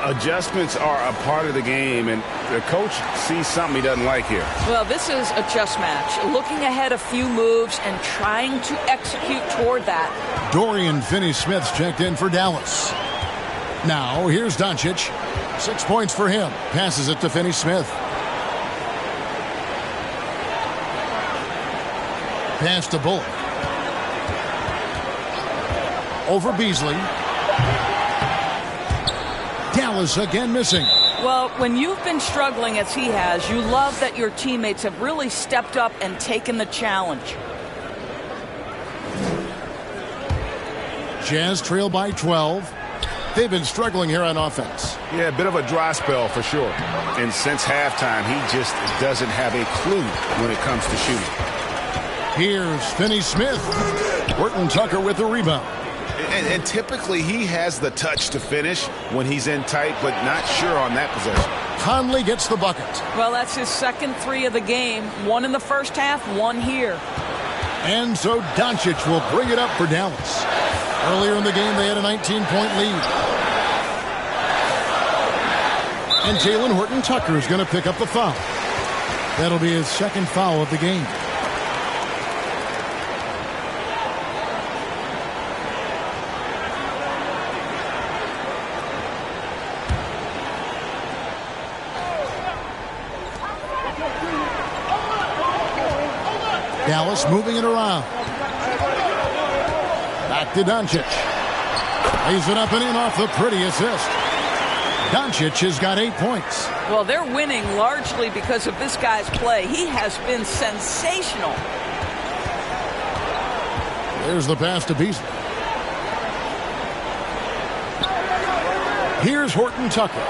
Adjustments are a part of the game, and the coach sees something he doesn't like here. Well, this is a chess match. Looking ahead a few moves and trying to execute toward that. Dorian Finney-Smith's checked in for Dallas. Now, here's Doncic. 6 points for him. Passes it to Finney-Smith. Pass to Bullock. Over Beasley. Dallas again missing. Well, when you've been struggling as he has, you love that your teammates have really stepped up and taken the challenge. Jazz trail by 12. They've been struggling here on offense. Yeah, a bit of a dry spell for sure. And since halftime, he just doesn't have a clue when it comes to shooting. Here's Finney-Smith. Horton Tucker with the rebound. And typically he has the touch to finish when he's in tight, but not sure on that possession. Conley gets the bucket. Well, that's his second 3 of the game. 1 in the first half, 1 here. And so Doncic will bring it up for Dallas. Earlier in the game, they had a 19-point lead. And Jalen Horton Tucker is going to pick up the foul. That'll be his second foul of the game. Dallas moving it around. Back to Doncic. Lays it up and in off the pretty assist. Doncic has got 8 points. Well, they're winning largely because of this guy's play. He has been sensational. There's the pass to Beasley. Here's Horton Tucker.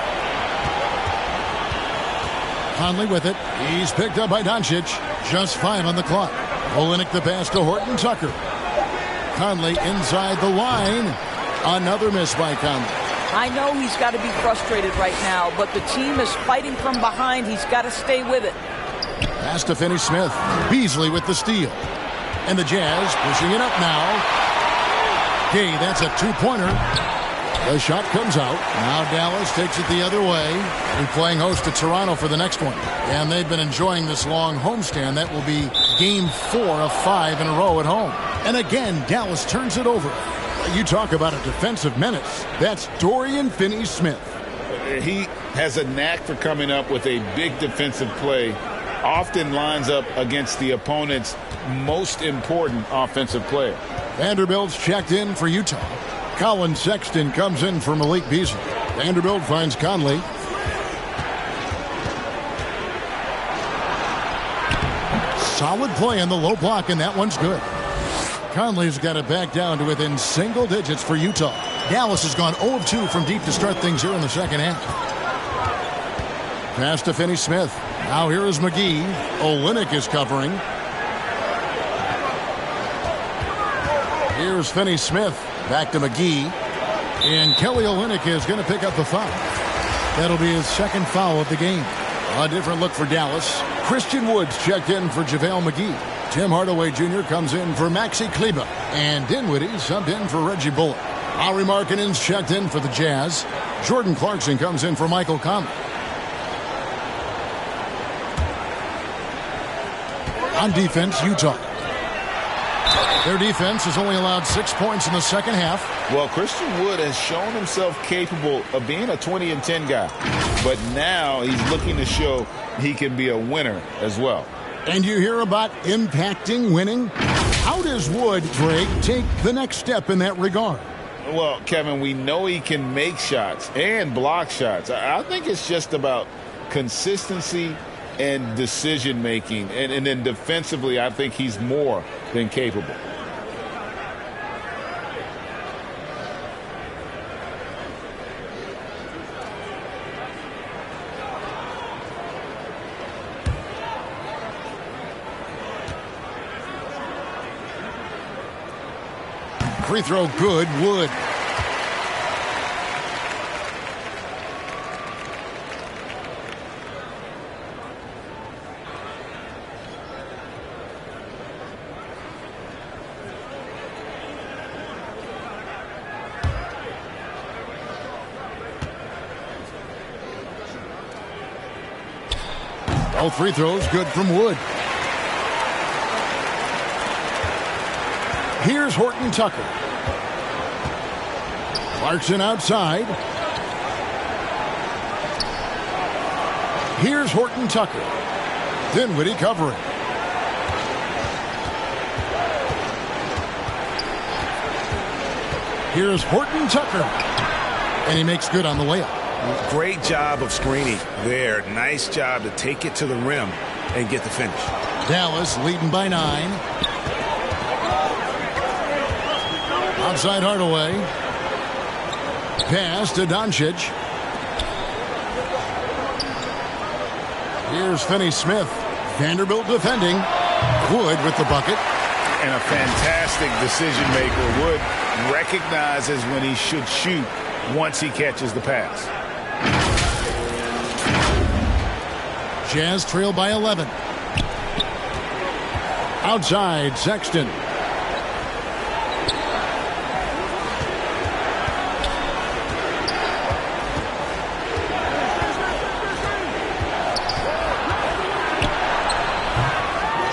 Conley with it. He's picked up by Doncic. Just 5 on the clock. Olynyk the pass to Horton Tucker. Conley inside the line. Another miss by Conley. I know he's got to be frustrated right now, but the team is fighting from behind. He's got to stay with it. Pass to Finney-Smith. Beasley with the steal. And the Jazz pushing it up now. Gay, that's a 2-pointer. The shot comes out. Now Dallas takes it the other way. And playing host to Toronto for the next one. And they've been enjoying this long homestand. That will be game 4 of 5 in a row at home. And again, Dallas turns it over. You talk about a defensive menace. That's Dorian Finney-Smith. He has a knack for coming up with a big defensive play. Often lines up against the opponent's most important offensive player. Vanderbilt's checked in for Utah. Colin Sexton comes in for Malik Beasley. Vanderbilt finds Conley. Solid play in the low block, and that one's good. Conley's got it back down to within single digits for Utah. Dallas has gone 0 of 2 from deep to start things here in the second half. Pass to Finney-Smith. Now here is McGee. Olynyk is covering. Here's Finney-Smith. Back to McGee. And Kelly Olynyk is going to pick up the foul. That'll be his second foul of the game. A different look for Dallas. Christian Woods checked in for JaVale McGee. Tim Hardaway Jr. comes in for Maxi Kleber. And Dinwiddie subbed in for Reggie Bullock. Lauri Markkanen's checked in for the Jazz. Jordan Clarkson comes in for Michael Conley. On defense, Utah. Their defense has only allowed 6 points in the second half. Well, Christian Wood has shown himself capable of being a 20-10 guy. But now he's looking to show he can be a winner as well. And you hear about impacting winning? How does Wood, Greg, take the next step in that regard? Well, Kevin, we know he can make shots and block shots. I think it's just about consistency and decision-making. And then defensively, I think he's more than capable. Free throw good, Wood. All free throws good from Wood. Here's Horton Tucker. Clarkson outside. Here's Horton Tucker. Dinwiddie covering. Here's Horton Tucker. And he makes good on the layup. Great job of screening there. Nice job to take it to the rim and get the finish. Dallas leading by 9. Outside Hardaway. Pass to Doncic. Here's Finney-Smith. Vanderbilt defending. Wood with the bucket. And a fantastic decision maker. Wood recognizes when he should shoot once he catches the pass. Jazz trail by 11. Outside Sexton.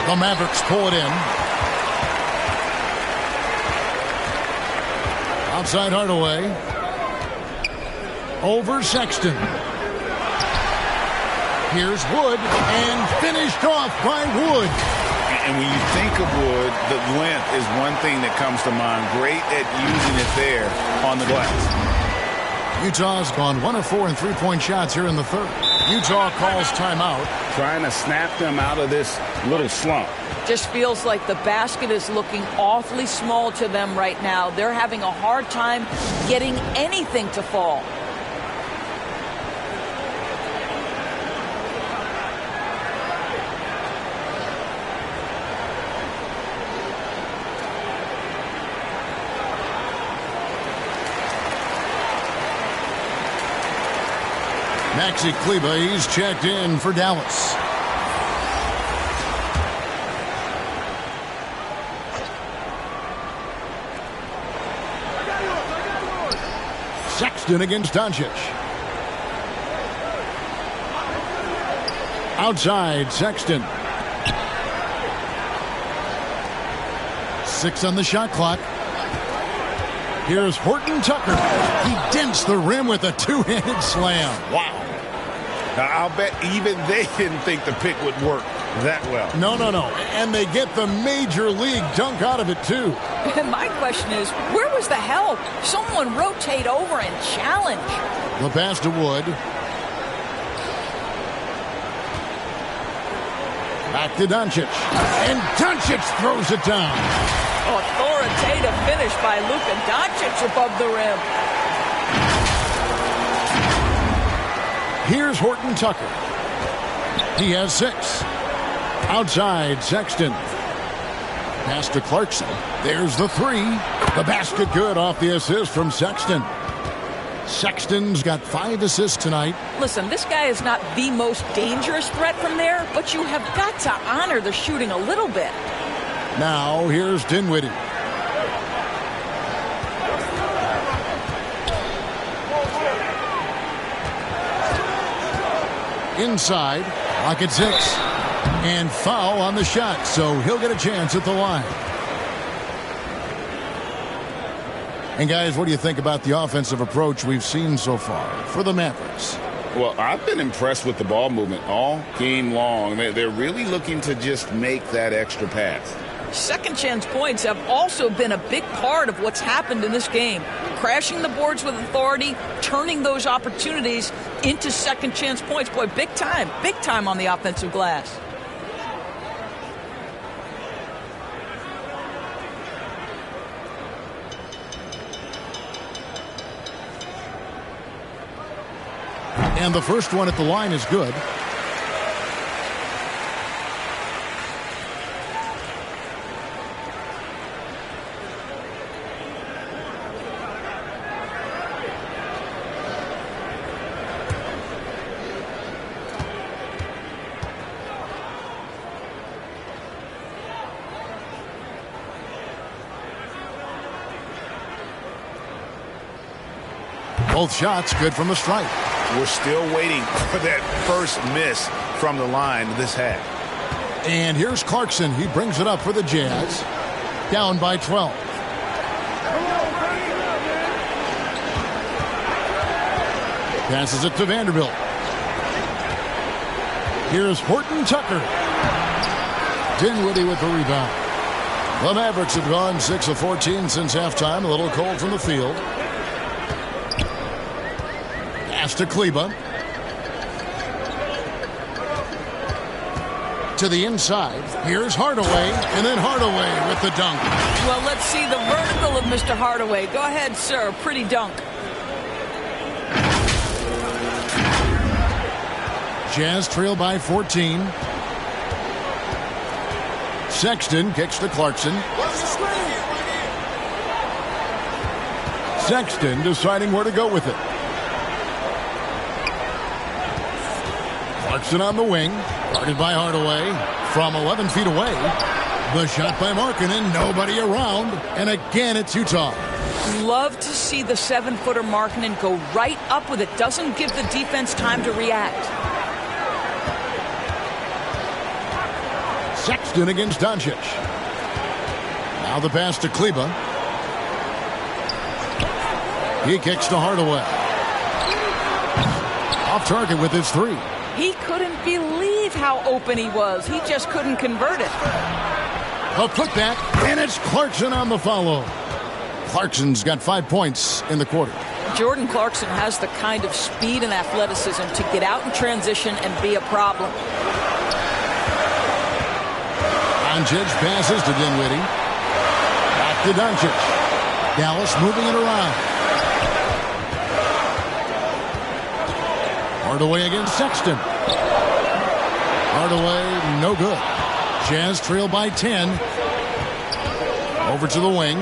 The Mavericks pull it in. Outside Hardaway. Over Sexton. Here's Wood, and finished off by Wood. And when you think of Wood, the length is one thing that comes to mind. Great at using it there on the glass. Utah's gone 1 of 4 in three-point shots here in the third. Utah calls timeout. Trying to snap them out of this little slump. Just feels like the basket is looking awfully small to them right now. They're having a hard time getting anything to fall. Maxi Kleber, he's checked in for Dallas. Sexton against Doncic. Outside Sexton. 6 on the shot clock. Here's Horton Tucker. He dents the rim with a two-handed slam. Wow. Now, I'll bet even they didn't think the pick would work that well. No. And they get the major league dunk out of it, too. My question is, where was the help? Someone rotate over and challenge. The pass to Wood. Back to Doncic. And Doncic throws it down. Authoritative finish by Luka Doncic above the rim. Here's Horton Tucker. He has 6. Outside, Sexton. Pass to Clarkson. There's the 3. The basket good off the assist from Sexton. Sexton's got 5 assists tonight. Listen, this guy is not the most dangerous threat from there, but you have got to honor the shooting a little bit. Now, here's Dinwiddie. Inside, Rocket 6. And foul on the shot, so he'll get a chance at the line. And guys, what do you think about the offensive approach we've seen so far for the Mavericks? Well, I've been impressed with the ball movement all game long. They're really looking to just make that extra pass. Second chance points have also been a big part of what's happened in this game. Crashing the boards with authority, turning those opportunities into second chance points. Boy, big time on the offensive glass. And the first one at the line is good. Both shots good from the stripe. We're still waiting for that first miss from the line this half. And here's Clarkson. He brings it up for the Jazz. Down by 12. Passes it to Vanderbilt. Here's Horton Tucker. Dinwiddie with the rebound. The Mavericks have gone 6 of 14 since halftime. A little cold from the field. Pass to Kleba. To the inside. Here's Hardaway. And then Hardaway with the dunk. Well, let's see the vertical of Mr. Hardaway. Go ahead, sir. Pretty dunk. Jazz trail by 14. Sexton kicks to Clarkson. Sexton deciding where to go with it. Clarkson on the wing. Guarded by Hardaway. From 11 feet away. The shot by Markkanen. Nobody around. And again, it's Utah. Love to see the 7-footer Markkanen go right up with it. Doesn't give the defense time to react. Sexton against Doncic. Now the pass to Kleba. He kicks to Hardaway. Off target with his 3. He couldn't believe how open he was. He just couldn't convert it. A putback, and it's Clarkson on the follow. Clarkson's got 5 points in the quarter. Jordan Clarkson has the kind of speed and athleticism to get out in transition and be a problem. Doncic passes to Dinwiddie. Back to Doncic. Dallas moving it around. Hardaway against Sexton. Hardaway, no good. Jazz trail by 10. Over to the wing.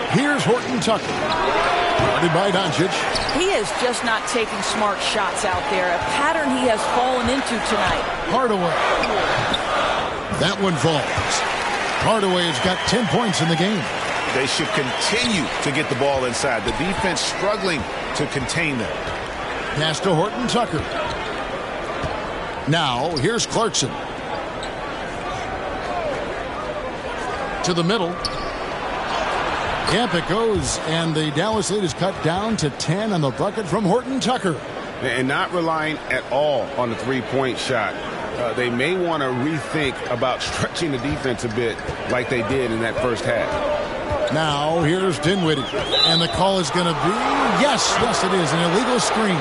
Here's Horton Tucker. Guarded by Doncic. He is just not taking smart shots out there. A pattern he has fallen into tonight. Hardaway. That one falls. Hardaway's got 10 points in the game. They should continue to get the ball inside. The defense struggling to contain them. Pass to Horton Tucker. Now, here's Clarkson. To the middle. Yep, it goes, and the Dallas lead is cut down to 10 on the bucket from Horton Tucker. And not relying at all on the three-point shot. They may want to rethink about stretching the defense a bit like they did in that first half. Now, here's Dinwiddie. And the call is going to be, yes, it is, an illegal screen.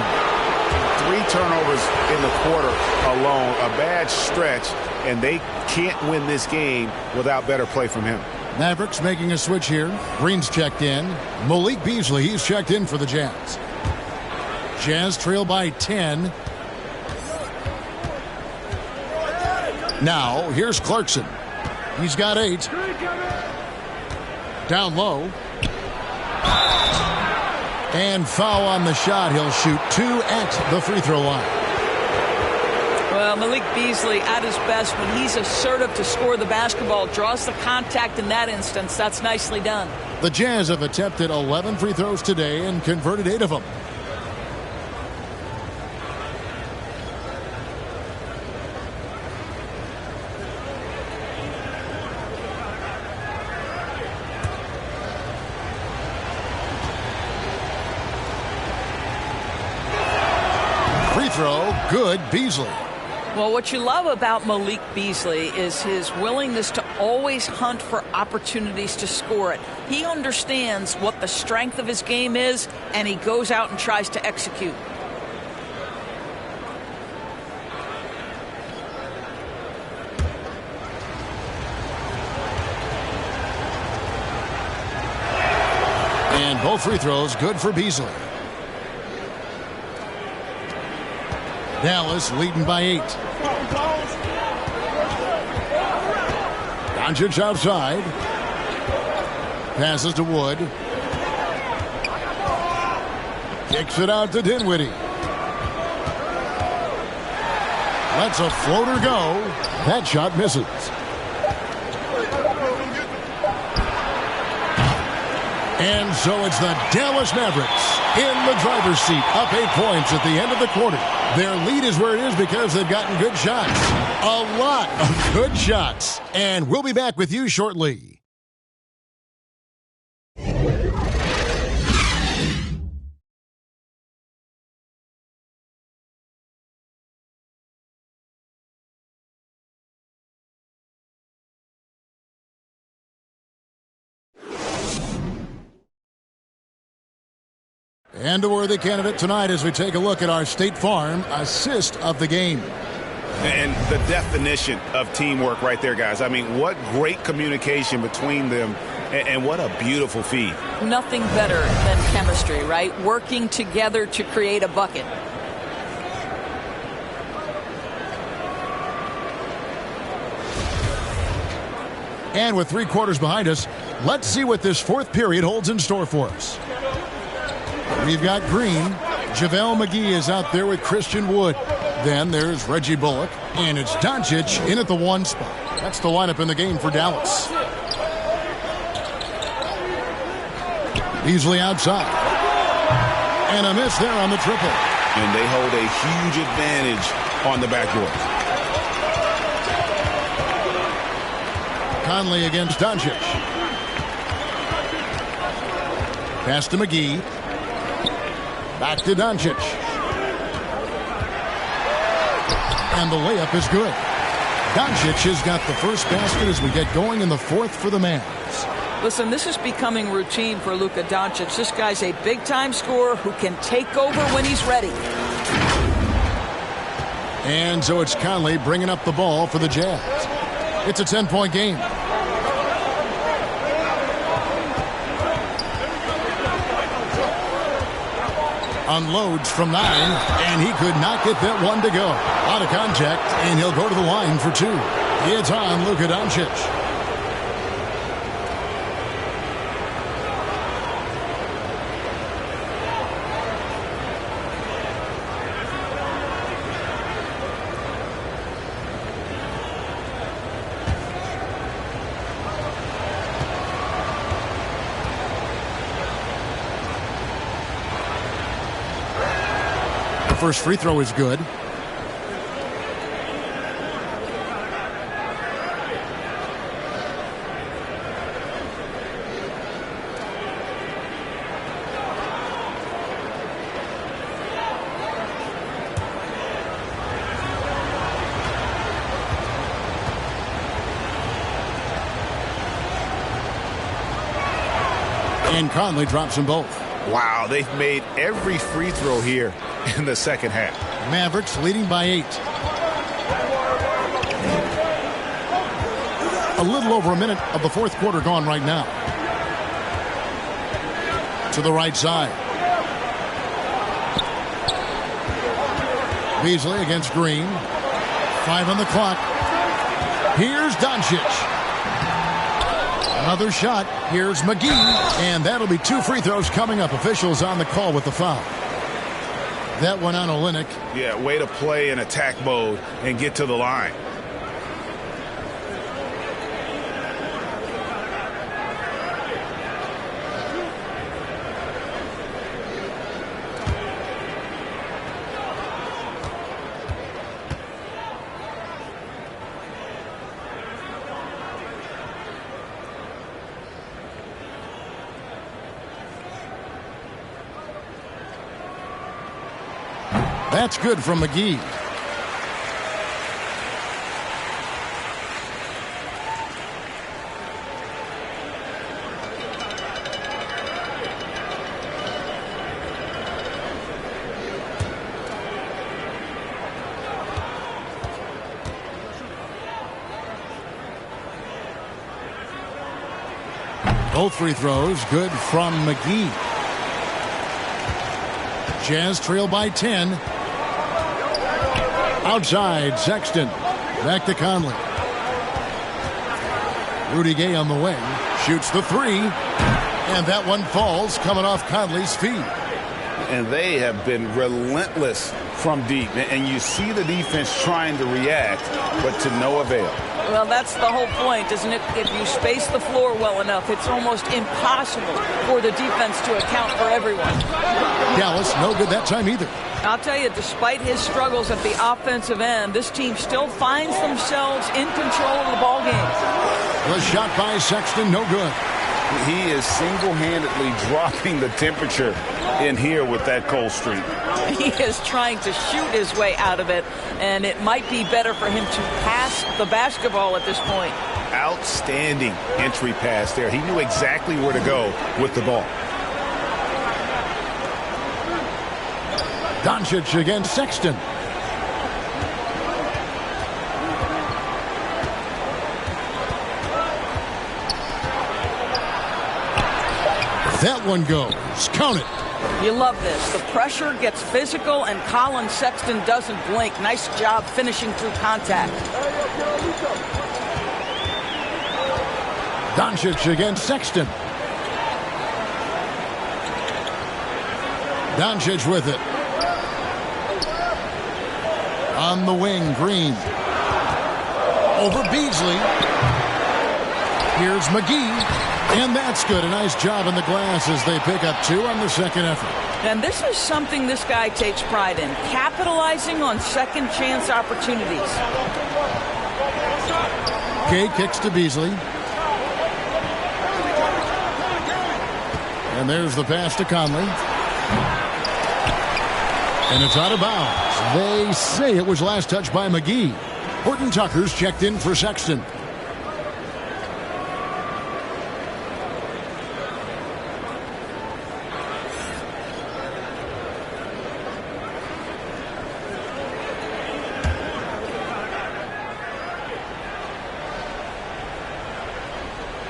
3 turnovers in the quarter alone, a bad stretch, and they can't win this game without better play from him. Mavericks making a switch here. Green's checked in. Malik Beasley, he's checked in for the Jazz. Jazz trail by 10. Now, here's Clarkson. He's got 8. Down low. And foul on the shot. He'll shoot 2 at the free throw line. Well, Malik Beasley at his best when he's assertive to score the basketball, draws the contact in that instance. That's nicely done. The Jazz have attempted 11 free throws today and converted 8 of them. Free throw, good, Beasley. Well, what you love about Malik Beasley is his willingness to always hunt for opportunities to score it. He understands what the strength of his game is, and he goes out and tries to execute. And both free throws good for Beasley. Dallas leading by 8. Doncic outside. Passes to Wood. Kicks it out to Dinwiddie. Lets a floater go. That shot misses. And so it's the Dallas Mavericks in the driver's seat, up 8 points at the end of the quarter. Their lead is where it is because they've gotten good shots. A lot of good shots. And we'll be back with you shortly. And a worthy candidate tonight as we take a look at our State Farm assist of the game. And the definition of teamwork right there, guys. I mean, what great communication between them, and what a beautiful feed. Nothing better than chemistry, right? Working together to create a bucket. And with 3 quarters behind us, let's see what this 4th period holds in store for us. We've got Green. JaVale McGee is out there with Christian Wood. Then there's Reggie Bullock. And it's Doncic in at the 1 spot. That's the lineup in the game for Dallas. Beasley outside. And a miss there on the triple. And they hold a huge advantage on the backboard. Conley against Doncic. Pass to McGee. Back to Doncic. And the layup is good. Doncic has got the first basket as we get going in the 4th for the Mavs. Listen, this is becoming routine for Luka Doncic. This guy's a big-time scorer who can take over when he's ready. And so it's Conley bringing up the ball for the Jazz. It's a 10-point game. Unloads from 9, and he could not get that one to go. Out of contact, and he'll go to the line for 2. It's on Luka Doncic. First free throw is good. And Conley drops them both. Wow, they've made every free throw here in the second half. Mavericks leading by 8. A little over a minute of the 4th quarter gone right now. To the right side. Beasley against Green. 5 on the clock. Here's Doncic. Another shot. Here's McGee. And that'll be 2 free throws coming up. Officials on the call with the foul. That one on Olynyk. Yeah, way to play in attack mode and get to the line. That's good from McGee. Both free throws good from McGee. Jazz trail by 10. Outside, Sexton. Back to Conley. Rudy Gay on the wing. Shoots the 3. And that one falls coming off Conley's feet. And they have been relentless from deep. And you see the defense trying to react, but to no avail. Well, that's the whole point, isn't it? If you space the floor well enough, it's almost impossible for the defense to account for everyone. Dallas, no good that time either. I'll tell you, despite his struggles at the offensive end, this team still finds themselves in control of the ball game. The shot by Sexton, no good. He is single-handedly dropping the temperature in here with that cold streak. He is trying to shoot his way out of it, and it might be better for him to pass the basketball at this point. Outstanding entry pass there. He knew exactly where to go with the ball. Doncic against Sexton. That one goes. Count it. You love this. The pressure gets physical, and Colin Sexton doesn't blink. Nice job finishing through contact. Doncic against Sexton. Doncic with it. On the wing, Green. Over Beasley. Here's McGee. And that's good. A nice job in the glass as they pick up 2 on the second effort. And this is something this guy takes pride in. Capitalizing on second chance opportunities. Kay kicks to Beasley. And there's the pass to Conley. And it's out of bounds. They say it was last touched by McGee. Horton Tucker's checked in for Sexton.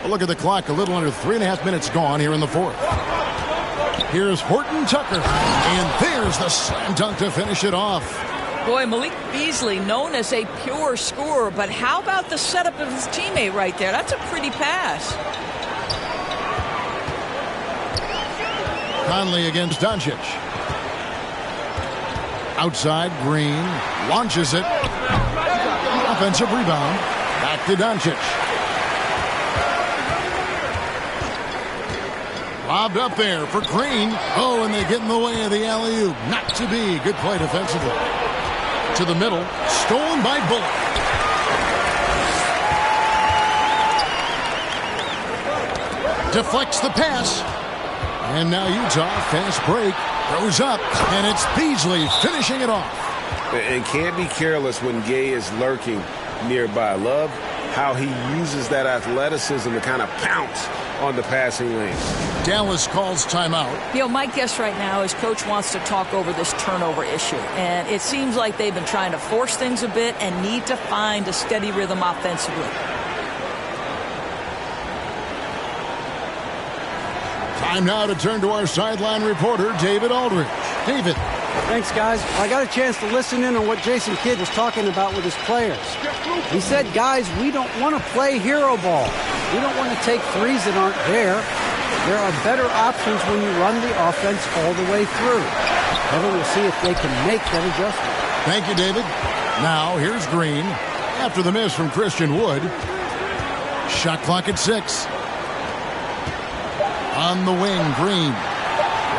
Look at the clock. A little under 3.5 minutes gone here in the fourth. Here's Horton Tucker. And there's the slam dunk to finish it off. Boy, Malik Beasley, known as a pure scorer, but how about the setup of his teammate right there? That's a pretty pass. Conley against Doncic. Outside, Green launches it. Offensive rebound. Back to Doncic. Lobbed up there for Green. Oh, and they get in the way of the alley-oop. Not to be. Good play defensively. To the middle. Stolen by Bullock. Deflects the pass. And now Utah, fast break, goes up. And it's Beasley finishing it off. And can't be careless when Gay is lurking nearby. Love how he uses that athleticism to kind of pounce on the passing lane. Dallas calls timeout. You know, my guess right now is Coach wants to talk over this turnover issue. And it seems like they've been trying to force things a bit and need to find a steady rhythm offensively. Time now to turn to our sideline reporter, David Aldridge. David. Thanks, guys. I got a chance to listen in on what Jason Kidd was talking about with his players. He said, guys, we don't want to play hero ball. We don't want to take threes that aren't there. There are better options when you run the offense all the way through. Kevin, we'll see if they can make that adjustment. Thank you, David. Now, here's Green. After the miss from Christian Wood. Shot clock at 6. On the wing, Green.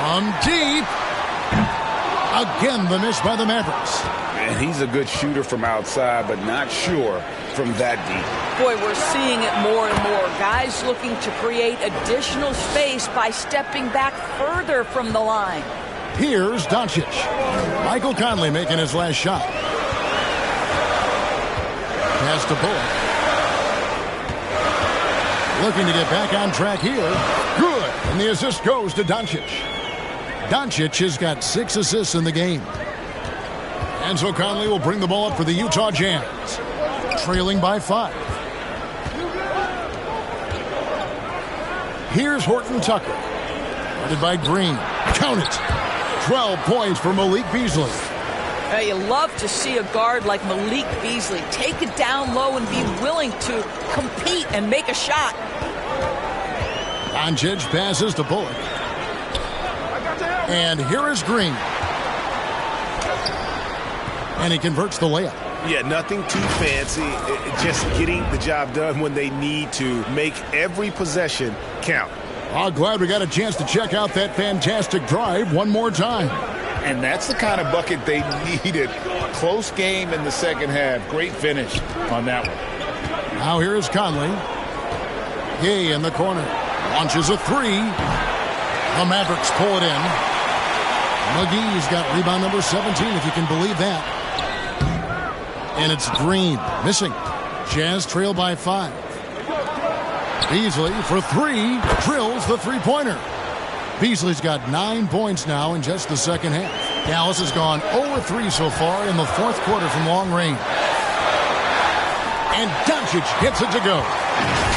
From deep. Again, the miss by the Mavericks. And he's a good shooter from outside, but not sure from that deep. Boy, we're seeing it more and more. Guys looking to create additional space by stepping back further from the line. Here's Doncic. Michael Conley making his last shot. Pass to Bullock. Looking to get back on track here. Good. And the assist goes to Doncic. Doncic has got 6 assists in the game. And so Conley will bring the ball up for the Utah Jazz. Trailing by 5. Here's Horton Tucker. Guarded by Green. Count it. 12 points for Malik Beasley. You love to see a guard like Malik Beasley take it down low and be willing to compete and make a shot. Doncic passes to Bullock. And here is Green. And he converts the layup. Yeah, nothing too fancy. Just getting the job done when they need to. Make every possession count. Oh, glad we got a chance to check out that fantastic drive one more time. And that's the kind of bucket they needed. Close game in the second half. Great finish on that one. Now here is Conley. Gay in the corner. Launches a 3. The Mavericks pull it in. McGee's got rebound number 17, if you can believe that. And it's Green missing. Jazz trail by 5. Beasley for 3. Drills the three-pointer. Beasley's got 9 points now in just the second half. Dallas has gone 0-3 so far in the fourth quarter from long range. And Doncic gets it to go.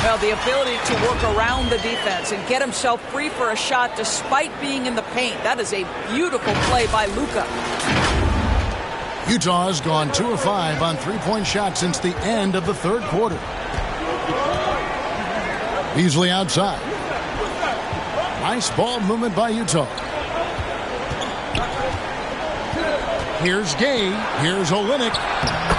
Well, the ability to work around the defense and get himself free for a shot despite being in the paint. That is a beautiful play by Luka. Utah has gone 2 of 5 on three-point shots since the end of the third quarter. Beasley outside. Nice ball movement by Utah. Here's Gay. Here's Olynyk.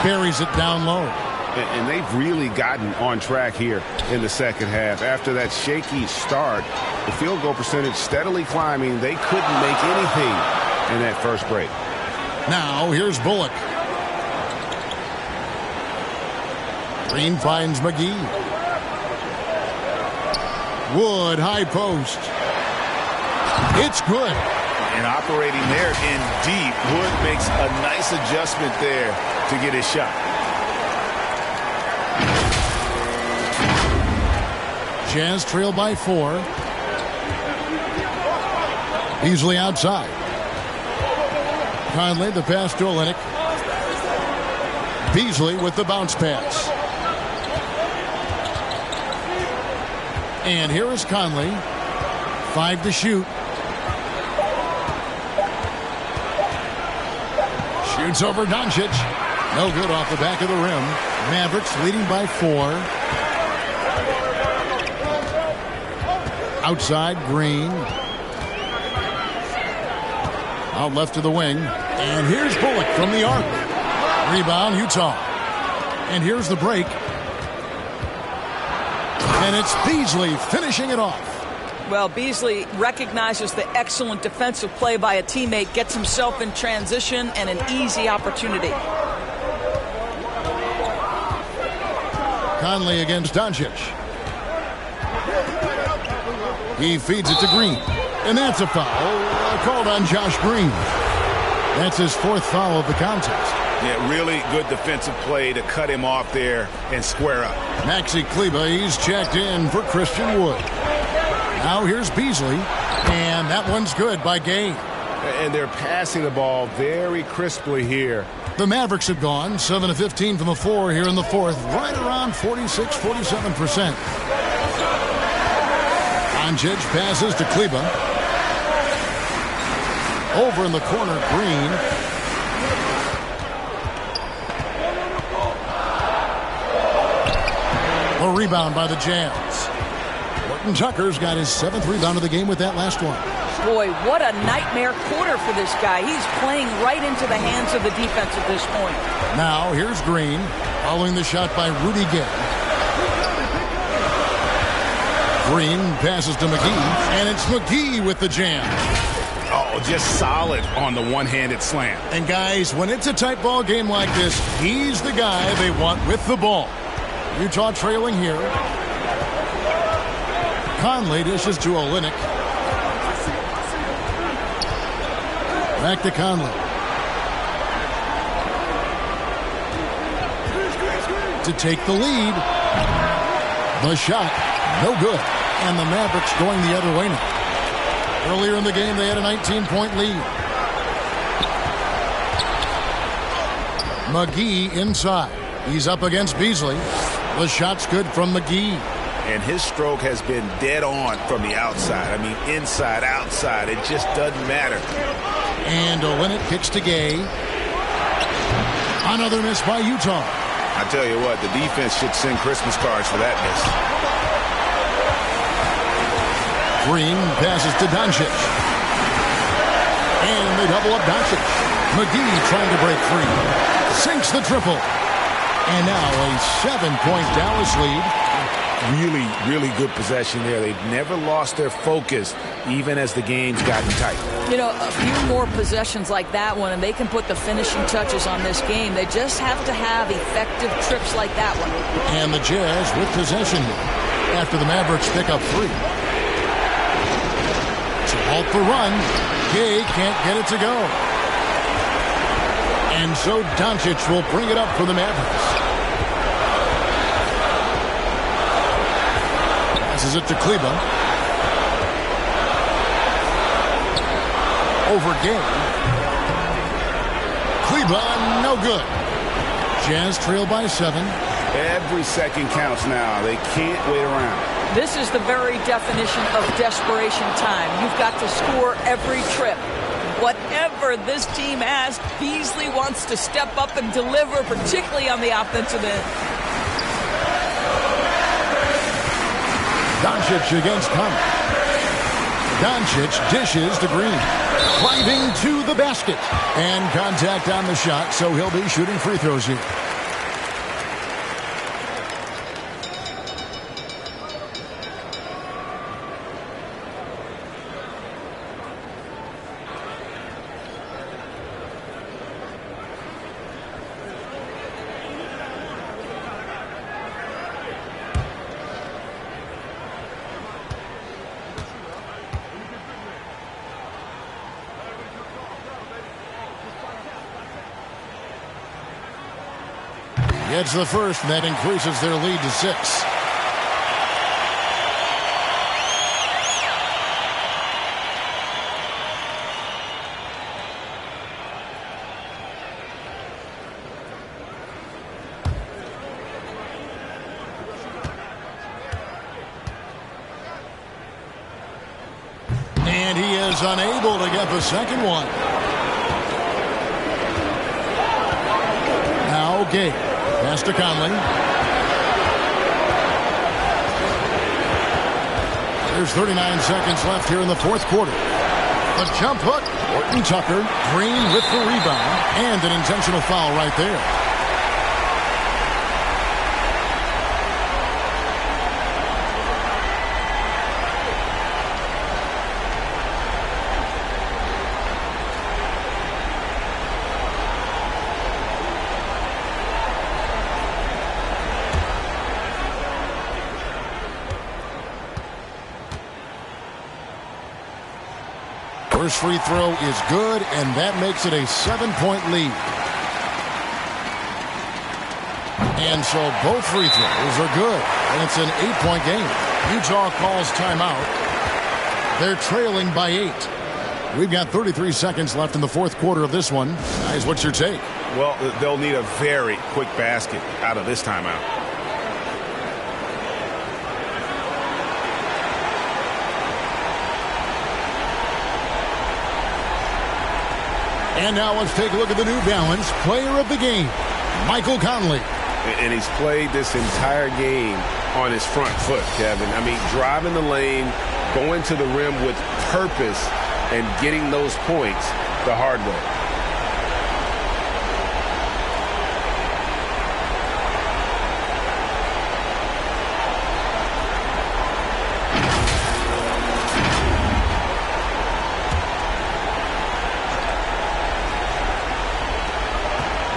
Buries it down low. And they've really gotten on track here in the second half. After that shaky start, the field goal percentage steadily climbing. They couldn't make anything in that first break. Now here's Bullock. Green finds McGee. Wood, high post. It's good. And operating there in deep, Wood makes a nice adjustment there to get his shot. Jazz trail by 4. Beasley outside. Conley, the pass to Olynyk. Beasley with the bounce pass. And here is Conley. 5 to shoot. Shoots over Doncic. No good off the back of the rim. Mavericks leading by 4. Outside, Green. Out left to the wing. And here's Bullock from the arc. Rebound, Utah. And here's the break. And it's Beasley finishing it off. Well, Beasley recognizes the excellent defensive play by a teammate, gets himself in transition and an easy opportunity. Conley against Doncic. He feeds it to Green. And that's a foul called on Josh Green. That's his 4th foul of the contest. Yeah, really good defensive play to cut him off there and square up. Maxi Kleber, he's checked in for Christian Wood. Now here's Beasley. And that one's good by Gay. And they're passing the ball very crisply here. The Mavericks have gone 7 of 15 from the floor here in the fourth. Right around 46-47%. Doncic passes to Kleber. Over in the corner, Green. A rebound by the Jazz. Horton Tucker's got his 7th rebound of the game with that last one. Boy, what a nightmare quarter for this guy. He's playing right into the hands of the defense at this point. Now, here's Green, following the shot by Rudy Gay. Green passes to McGee, and it's McGee with the jam. Oh, just solid on the one-handed slam. And guys, when it's a tight ball game like this, he's the guy they want with the ball. Utah trailing here. Conley dishes to Olynyk. Back to Conley. To take the lead. The shot, no good. And the Mavericks going the other way now. Earlier in the game, they had a 19-point lead. McGee inside. He's up against Beasley. The shot's good from McGee. And his stroke has been dead on from the outside. I mean, inside, outside. It just doesn't matter. And Olynyk kicks to Gay. Another miss by Utah. I tell you what, the defense should send Christmas cards for that miss. Green passes to Doncic. And they double up Doncic. McGee trying to break free. Sinks the triple. And now a 7-point Dallas lead. Really, really good possession there. They've never lost their focus, even as the game's gotten tight. You know, a few more possessions like that one, and they can put the finishing touches on this game. They just have to have effective trips like that one. And the Jazz with possession here after the Mavericks pick up 3. To halt the run, Gay can't get it to go. And so Doncic will bring it up for the Mavericks. Passes it to Kleba. Over Gay. Kleba, no good. Jazz trail by 7. Every second counts now. They can't wait around. This is the very definition of desperation time. You've got to score every trip. Whatever this team has, Beasley wants to step up and deliver, particularly on the offensive end. Doncic against Conley. Doncic dishes to Green. Driving to the basket. And contact on the shot, so he'll be shooting free throws here. Gets the first, and that increases their lead to 6. And he is unable to get the second one. Now Gay. Pass to Conley. There's 39 seconds left here in the 4th quarter. The jump hook. Horton Tucker. Green with the rebound. And an intentional foul right there. First free throw is good, and that makes it a 7-point lead. And so both free throws are good, and it's an 8-point game. Utah calls timeout. They're trailing by 8. We've got 33 seconds left in the 4th quarter of this one. Guys, what's your take? Well, they'll need a very quick basket out of this timeout. And now let's take a look at the New Balance player of the game, Michael Conley. And he's played this entire game on his front foot, Kevin. I mean, driving the lane, going to the rim with purpose, and getting those points the hard way.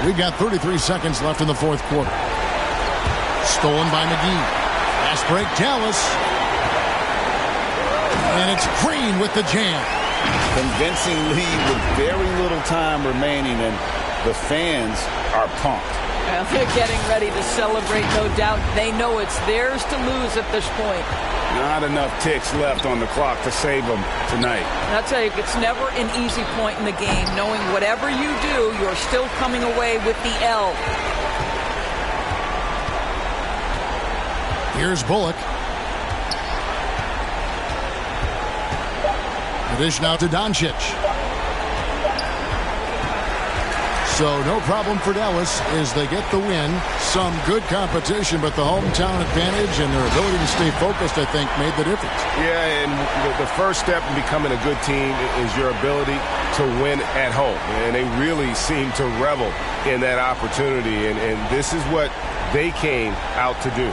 We've got 33 seconds left in the fourth quarter. Stolen by McGee. Fast break, Dallas. And it's Green with the jam. Convincing lead with very little time remaining, and the fans are pumped. Well, they're getting ready to celebrate, no doubt. They know it's theirs to lose at this point. Not enough ticks left on the clock to save them tonight. I'll tell you, it's never an easy point in the game, knowing whatever you do, you're still coming away with the L. Here's Bullock. The dish now to Doncic. So no problem for Dallas as they get the win. Some good competition, but the hometown advantage and their ability to stay focused, I think, made the difference. Yeah, and the first step in becoming a good team is your ability to win at home. And they really seem to revel in that opportunity, and this is what they came out to do.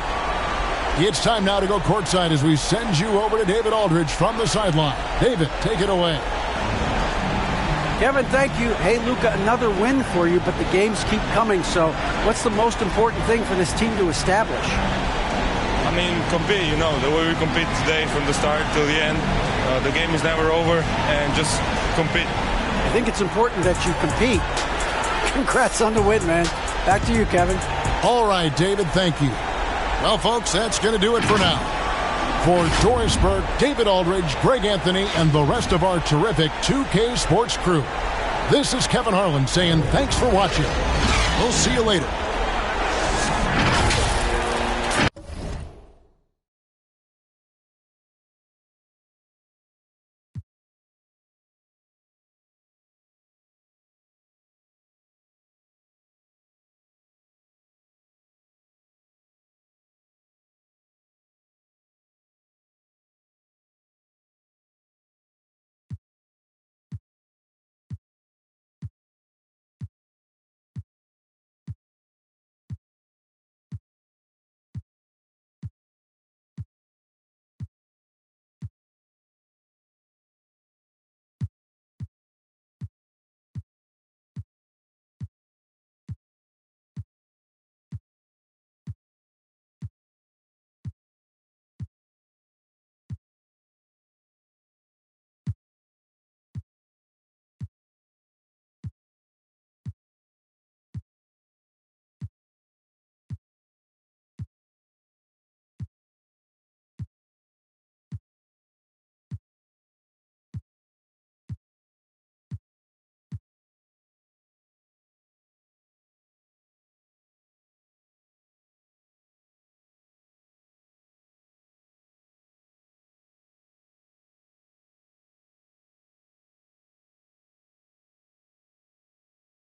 It's time now to go courtside as we send you over to David Aldridge from the sideline. David, take it away. Kevin, thank you. Hey, Luka, another win for you, but the games keep coming. So what's the most important thing for this team to establish? I mean, compete, the way we compete today from the start till the end. The game is never over, and just compete. I think it's important that you compete. Congrats on the win, man. Back to you, Kevin. All right, David, thank you. Well, folks, that's going to do it for now. For Doris Burke, David Aldridge, Greg Anthony, and the rest of our terrific 2K Sports crew, this is Kevin Harlan saying thanks for watching. We'll see you later.